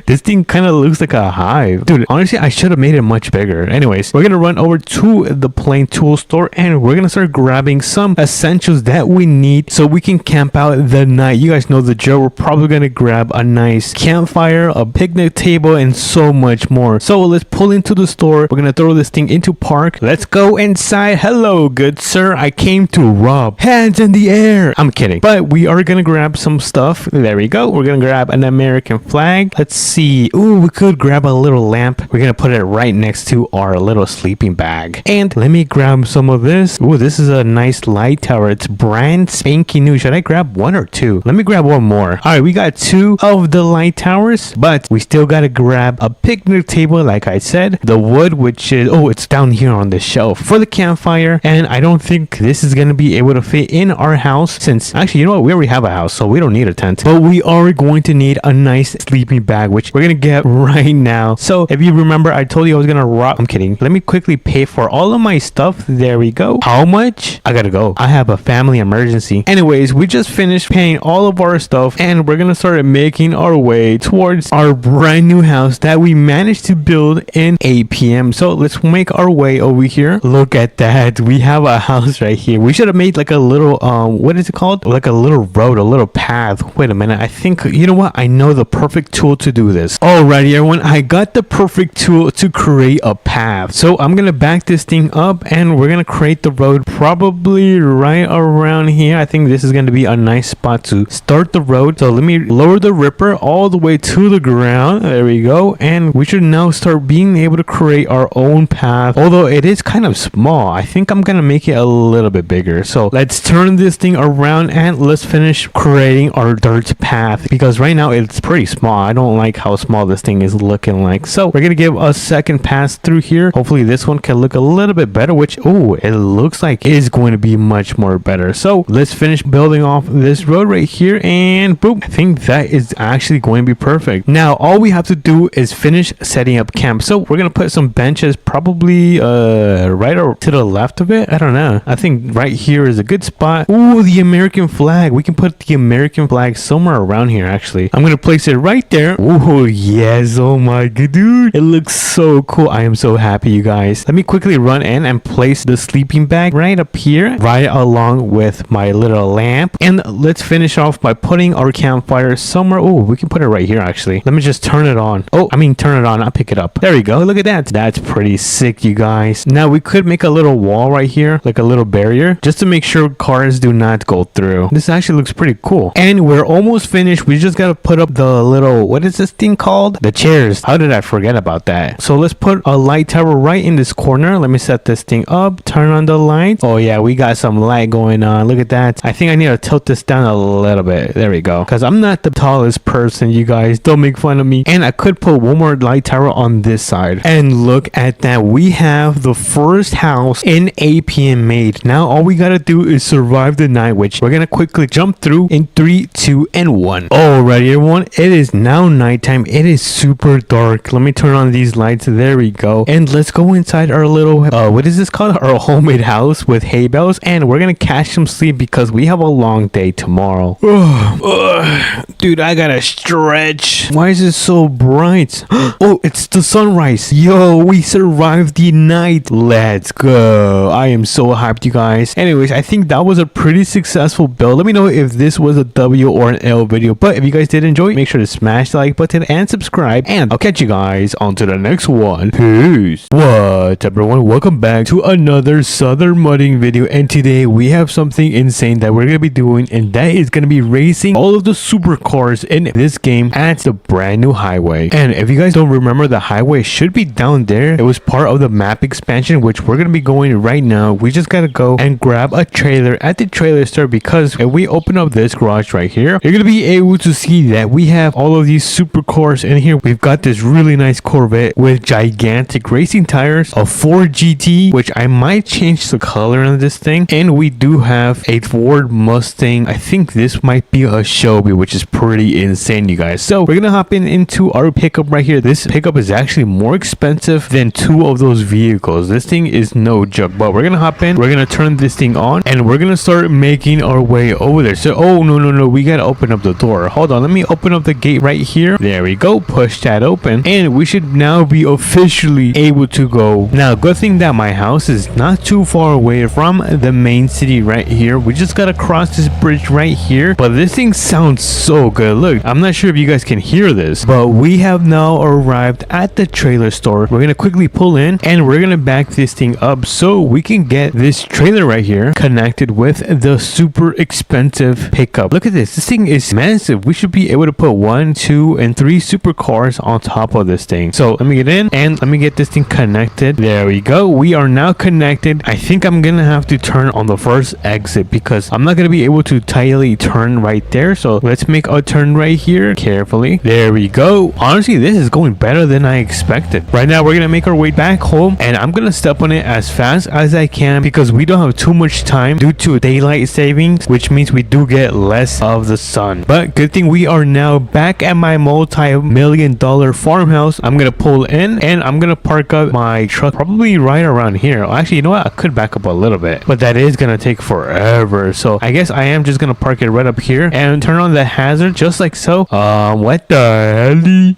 this thing kind of looks like a hive. Dude, honestly, I should have made it much bigger. Anyways, we're going to run over to the plain tool store and we're going to start grabbing some essentials that we need so we can camp out the night. You guys know the drill. We're probably going to grab a nice campfire, a picnic table, and so much more. So let's pull into the store. We're gonna throw this thing into park. Let's go inside. Hello, good sir. I came to rob. Hands in the air. I'm kidding. But we are gonna grab some stuff. There we go. We're gonna grab an American flag. Let's see. Ooh, we could grab a little lamp. We're gonna put it right next to our little sleeping bag. And let me grab some of this. Ooh, this is a nice light tower. It's brand spanking new. Should I grab one or two? Let me grab one more. All right, we got two of the light towers, but we still gotta grab a picnic table, like I said. The wood, which is, oh, it's down here on the shelf for the campfire. And I don't think this is gonna be able to fit in our house, since actually, you know what, we already have a house, so we don't need a tent. But we are going to need a nice sleeping bag, which we're gonna get right now. So if you remember, I told you I was gonna rob. I'm kidding. Let me quickly pay for all of my stuff. There we go. How much? I gotta go. I have a family emergency. Anyways, we just finished paying all of our stuff, and we're gonna start making our way towards our brand new house that we managed to build in 8 p.m. So let's make our way over here. Look at that. We have a house right here. We should have made like a little what is it called? Like a little road, a little path. Wait a minute. I think, you know what? I know the perfect tool to do this. Alrighty, everyone. I got the perfect tool to create a path. So I'm gonna back this thing up, and we're gonna create the road probably right around here. I think this is gonna be a nice spot to start the road. So let me lower the ripper all the way to the ground. There we go. And we should now start being able to create our own path. Although it is kind of small, I think I'm gonna make it a little bit bigger. So let's turn this thing around and let's finish creating our dirt path, because right now it's pretty small. I don't like how small this thing is looking like. So we're gonna give a second pass through here. Hopefully this one can look a little bit better, which, oh, it looks like it is going to be much more better. So let's finish building off this road right here, and boom, I think that is actually going to be perfect. Now all we have to do is finish setting up camp. So we're gonna put some benches probably right or to the left of it. I don't know. I think right here is a good spot. Ooh, the American flag. We can put the American flag somewhere around here. Actually, I'm gonna place it right there. Oh yes. Oh my god, dude, it looks so cool. I am so happy, you guys. Let me quickly run in and place the sleeping bag right up here, right along with my little lamp. And let's finish off by putting our campfire somewhere. Oh, we can put it right here. Actually, let me just turn it on. Oh, I mean turn it on. I'll pick it up. There we go. Look at that. That's pretty sick, you guys. Now we could make a little wall right here, like a little barrier, just to make sure cars do not go through. This actually looks pretty cool. And we're almost finished. We just gotta put up the little, what is this thing called? The chairs. How did I forget about that? So let's put a light tower right in this corner. Let me set this thing up, turn on the light. Oh yeah, we got some light going on. Look at that. I think I need to tilt this down a little bit. There we go. Because I'm not the tallest person, you guys. Don't make fun of me. And I could put one more light tower on this side. And look at that. We have the first house in 8 p.m. made. Now all we gotta do is survive the night, which we're gonna quickly jump through in 3, 2, and 1. Alrighty, everyone. It is now nighttime. It is super dark. Let me turn on these lights. There we go. And let's go inside our little what is this called? Our homemade house with hay bales, and we're gonna catch some sleep because we have a long day tomorrow. Dude, I gotta stretch. Why is it so bright? Oh, it's the sunrise. Yo, we survived the night. Let's go. I am so hyped, you guys. Anyways, I think that was a pretty successful build. Let me know if this was a W or an L video. But if you guys did enjoy, make sure to smash the like button and subscribe. And I'll catch you guys on to the next one. Peace. What's up, everyone? Welcome back to another Southern Mudding video. And today we have something insane that we're going to be doing. And that is going to be racing all of the supercars in this game at the brand new highway. And if you guys don't remember, the highway should be down there. It was part of the map expansion, which we're going to be going right now. We just got to go and grab a trailer at the trailer store, because if we open up this garage right here, you're going to be able to see that we have all of these supercars in here. We've got this really nice Corvette with gigantic racing tires, a Ford GT, which I might change the color on this thing, and we do have a Ford Mustang. I think this might be a Shelby, which is pretty insane, you guys. So we're gonna hop into our pickup right here. This pickup is actually more expensive than 2 of those vehicles. This thing is no joke. But we're gonna hop in, we're gonna turn this thing on, and we're gonna start making our way over there. So oh no, we gotta open up the door. Hold on, let me open up the gate right here. There we go. Push that open, and we should now be officially able to go. Now, good thing that my house is not too far away from the main city right here. We just gotta cross this bridge right here. But this thing sounds so good. Look, I'm not sure sure if you guys can hear this, but we have now arrived at the trailer store. We're gonna quickly pull in and we're gonna back this thing up so we can get this trailer right here connected with the super expensive pickup. Look at this. This thing is massive. We should be able to put 1, 2, and 3 supercars on top of this thing. So let me get in and let me get this thing connected. There we go. We are now connected. I think I'm gonna have to turn on the first exit because I'm not gonna be able to tightly turn right there. So let's make a turn right here carefully. There we go. Honestly, this is going better than I expected. Right now we're gonna make our way back home and I'm gonna step on it as fast as I can because we don't have too much time due to daylight savings, which means we do get less of the sun. But good thing we are now back at my multi-million-dollar farmhouse. I'm gonna pull in and I'm gonna park up my truck probably right around here. Actually, you know what? I could back up a little bit, but that is gonna take forever. So I guess I am just gonna park it right up here and turn on the hazard just like so. What the hell?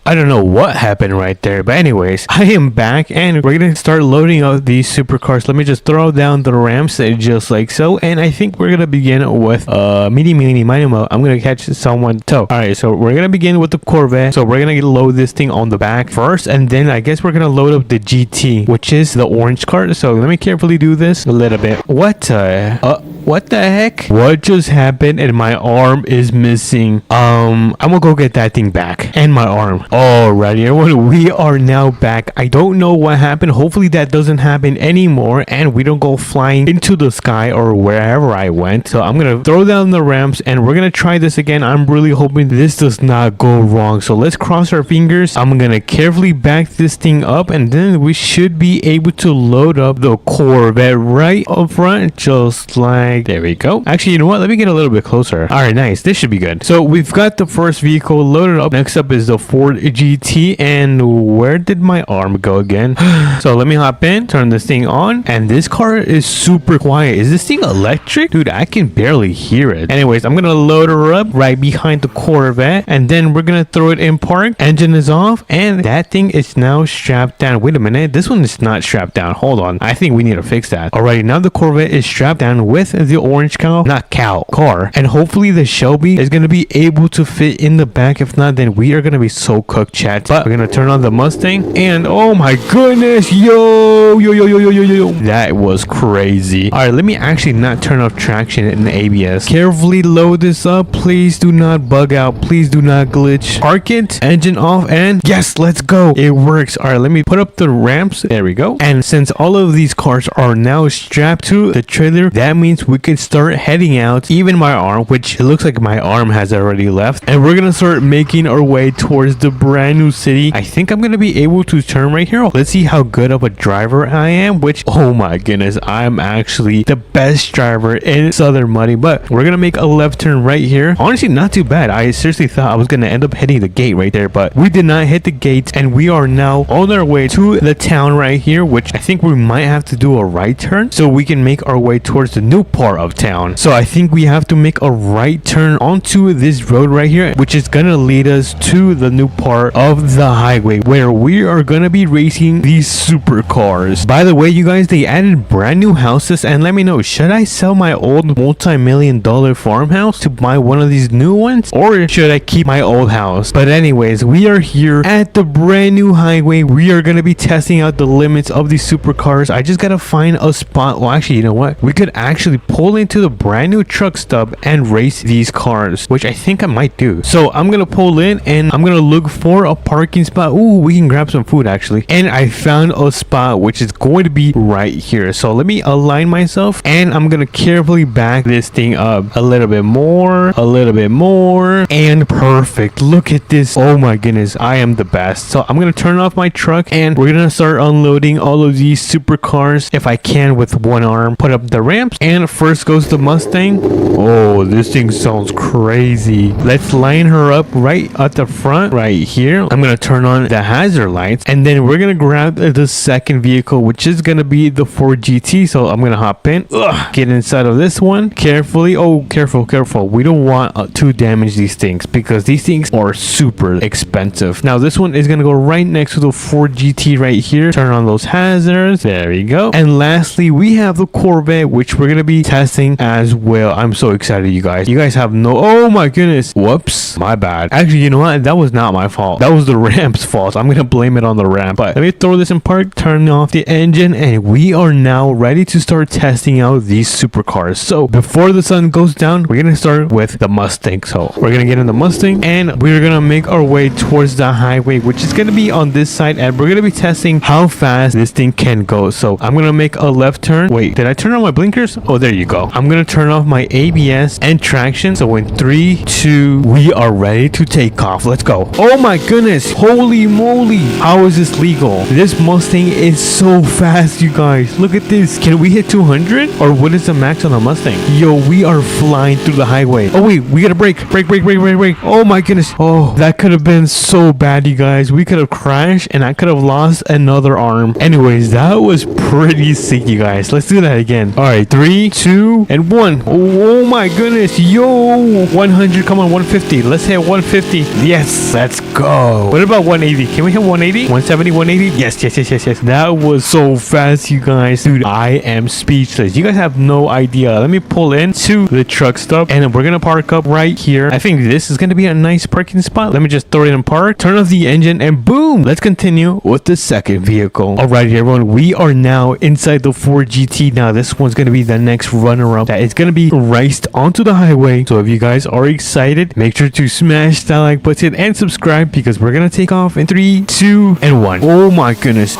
I don't know what happened right there, but anyways, I am back and we're gonna start loading up these supercars. Let me just throw down the ramps just like so, and I think we're gonna begin with meeny miny mo. I'm gonna catch someone toe. All right, so we're gonna begin with the Corvette. So we're gonna load this thing on the back first, and then I guess we're gonna load up the GT, which is the orange car. So let me carefully do this a little bit. What the heck? What just happened? And my arm is missing. I'm gonna go get that thing back and my arm. Alrighty, everyone, we are now back. I don't know what happened. Hopefully that doesn't happen anymore and we don't go flying into the sky or wherever I went. So I'm gonna throw down the ramps and we're gonna try this again. I'm really hoping this does not go wrong. So let's cross our fingers. I'm gonna carefully back this thing up and then we should be able to load up the Corvette right up front, just like there we go. Actually, you know what? Let me get a little bit closer. All right, nice. This should be good. So we've got the first vehicle loaded up. Next up is the Ford GT. And where did my arm go again? So let me hop in, turn this thing on, and this car is super quiet. Is this thing electric? Dude, I can barely hear it. Anyways, I'm gonna load her up right behind the Corvette, and then we're gonna throw it in park. Engine is off, and that thing is now strapped down. Wait a minute, this one is not strapped down. Hold on, I think we need to fix that. Alrighty, now the Corvette is strapped down with the orange car, and hopefully the Shelby is gonna be able to fit in the back. If not, then we are gonna be so cooked, chat. But we're gonna turn on the Mustang, and oh my goodness, yo, that was crazy. All right, let me actually not turn off traction in the ABS. Carefully load this up. Please do not bug out. Please do not glitch. Park it, engine off, and yes, let's go. It works. All right, let me put up the ramps. There we go. And since all of these cars are now strapped to the trailer, that means we can start heading out. Even my arm, which it looks like my arm has already left, and we're gonna start making our way towards the brand new city. I think I'm gonna be able to turn right here. Let's see how good of a driver I am, which, oh my goodness, I'm actually the best driver in Southern Muddy. But we're gonna make a left turn right here. Honestly, not too bad. I seriously thought I was gonna end up hitting the gate right there, but we did not hit the gates, and we are now on our way to the town right here, which I think we might have to do a right turn so we can make our way towards the new part of town. So I think we have to make a right turn onto this road right here, which is gonna lead us to the new part of the highway where we are gonna be racing these supercars. By the way, you guys, they added brand new houses, and let me know, should I sell my old multi-million-dollar farmhouse to buy one of these new ones, or should I keep my old house? But anyways, we are here at the brand new highway. We are gonna be testing out the limits of these supercars. I just gotta find a spot. Well, actually, you know what? We could actually pull into the brand new truck stop and race these cars, which I think I might do. So I'm gonna pull in and I'm gonna look for a parking spot. Ooh, we can grab some food actually. And I found a spot which is going to be right here. So let me align myself and I'm gonna carefully back this thing up a little bit more, and perfect. Look at this. Oh my goodness, I am the best. So I'm gonna turn off my truck and we're gonna start unloading all of these supercars if I can with one arm. Put up the ramps, and first goes the Mustang. Oh, this thing sounds crazy. Let's line her up right at the front right here. I'm gonna turn on the hazard lights, and then we're gonna grab the second vehicle, which is gonna be the Ford GT. So I'm gonna hop in. Get inside of this one carefully. Oh, careful. We don't want to damage these things because these things are super expensive. Now this one is gonna go right next to the Ford GT right here. Turn on those hazards. There we go. And lastly, we have the Corvette, which we're gonna be testing as well. I'm so excited, you guys. You guys have no... Oh my goodness. Whoops. My bad. Actually, you know what? That was not my fault. That was the ramp's fault. I'm gonna blame it on the ramp. But let me throw this in park, turn off the engine, and we are now ready to start testing out these supercars. So before the sun goes down, we're gonna start with the Mustang. So we're gonna get in the Mustang, and we're gonna make our way towards the highway, which is gonna be on this side, and we're gonna be testing how fast this thing can go. So I'm gonna make a left turn. Wait, did I turn on my blinkers? Oh, there you go. I'm gonna turn off my ABS and traction. So in 3, 2, we are ready to take off. Let's go. Oh my goodness. Holy moly. How is this legal? This Mustang is so fast, you guys. Look at this. Can we hit 200? Or what is the max on the Mustang? Yo, we are flying through the highway. Oh wait, we gotta brake. Brake. Oh my goodness. Oh, that could have been so bad, you guys. We could have crashed and I could have lost another arm. Anyways, that was pretty sick, you guys. Let's do that again. All right, 3, 2, and 1. Oh my goodness. Yo, 100. Come on, 150. Let's hit 150. Yes, let's go. What about 180? Can we hit 180? 170, 180? Yes. That was so fast, you guys. Dude, I am speechless. You guys have no idea. Let me pull into the truck stop, and we're gonna park up right here. I think this is gonna be a nice parking spot. Let me just throw it in park, turn off the engine, and boom. Let's continue with the second vehicle. Alrighty, everyone. We are now inside the Ford GT. Now, this one's gonna be the next runner-up that is gonna be raced onto the highway. So if you guys are excited, make sure to smash that like button and subscribe, because we're gonna take off in 3, 2, and 1. Oh my goodness.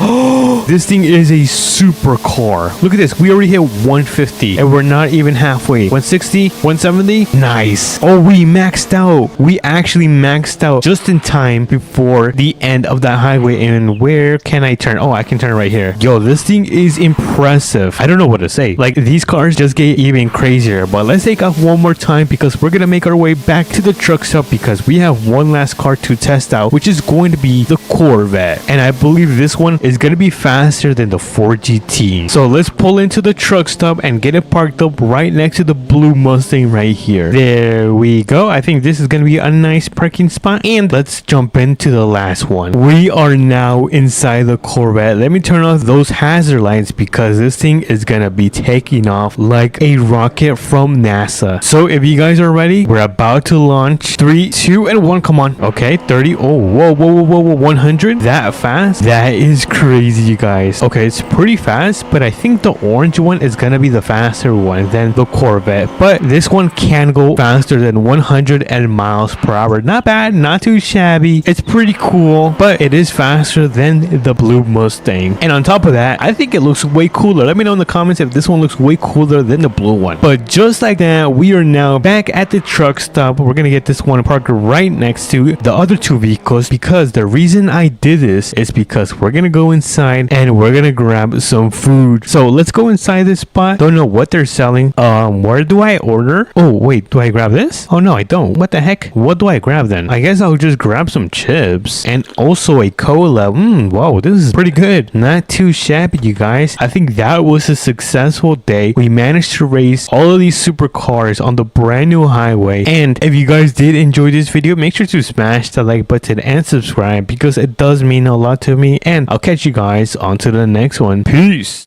This thing is a super car. Look at this. We already hit 150 and we're not even halfway. 160, 170. Nice. Oh, we maxed out. We actually maxed out just in time before the end of that highway. And where can I turn? Oh, I can turn right here. Yo, this thing is impressive. I don't know what to say. Like, these cars just get even crazier. But let's take off one more time, because we're gonna make our way back to the truck stop, because we have one last car to test out, which is going to be the Corvette. And I believe this one is going to be faster than the Ford GT. So let's pull into the truck stop and get it parked up right next to the blue Mustang right here. There we go. I think this is going to be a nice parking spot. And let's jump into the last one. We are now inside the Corvette. Let me turn off those hazard lights, because this thing is going to be taking off like a rocket from NASA. So if you guys are ready, we're about to launch. 3, 2, and 1. Come on. Okay, 30. Oh, whoa, 100? That fast? That is crazy, you guys. Okay, it's pretty fast, but I think the orange one is gonna be the faster one than the Corvette. But this one can go faster than 100 miles per hour. Not bad, not too shabby. It's pretty cool, but it is faster than the blue Mustang. And on top of that, I think it looks way cooler. Let me know in the comments if this one looks way cooler than the blue one. But just like that, we are now back at the truck stop. We're gonna get this one parked right next to the other two vehicles, because the reason I did this is because we're gonna go inside and we're gonna grab some food. So let's go inside this spot. Don't know what they're selling. Where do I order? Oh wait, do I grab this? Oh no, I don't. What the heck? What do I grab then? I guess I'll just grab some chips and also a cola. Wow, this is pretty good. Not too shabby, you guys. I think that was a successful day. We managed to race all of these supercars on the brand new highway. And if you guys did enjoy this video, make sure to smash the like button and subscribe, because it does mean a lot to me. And I'll catch you guys on to the next one. Peace.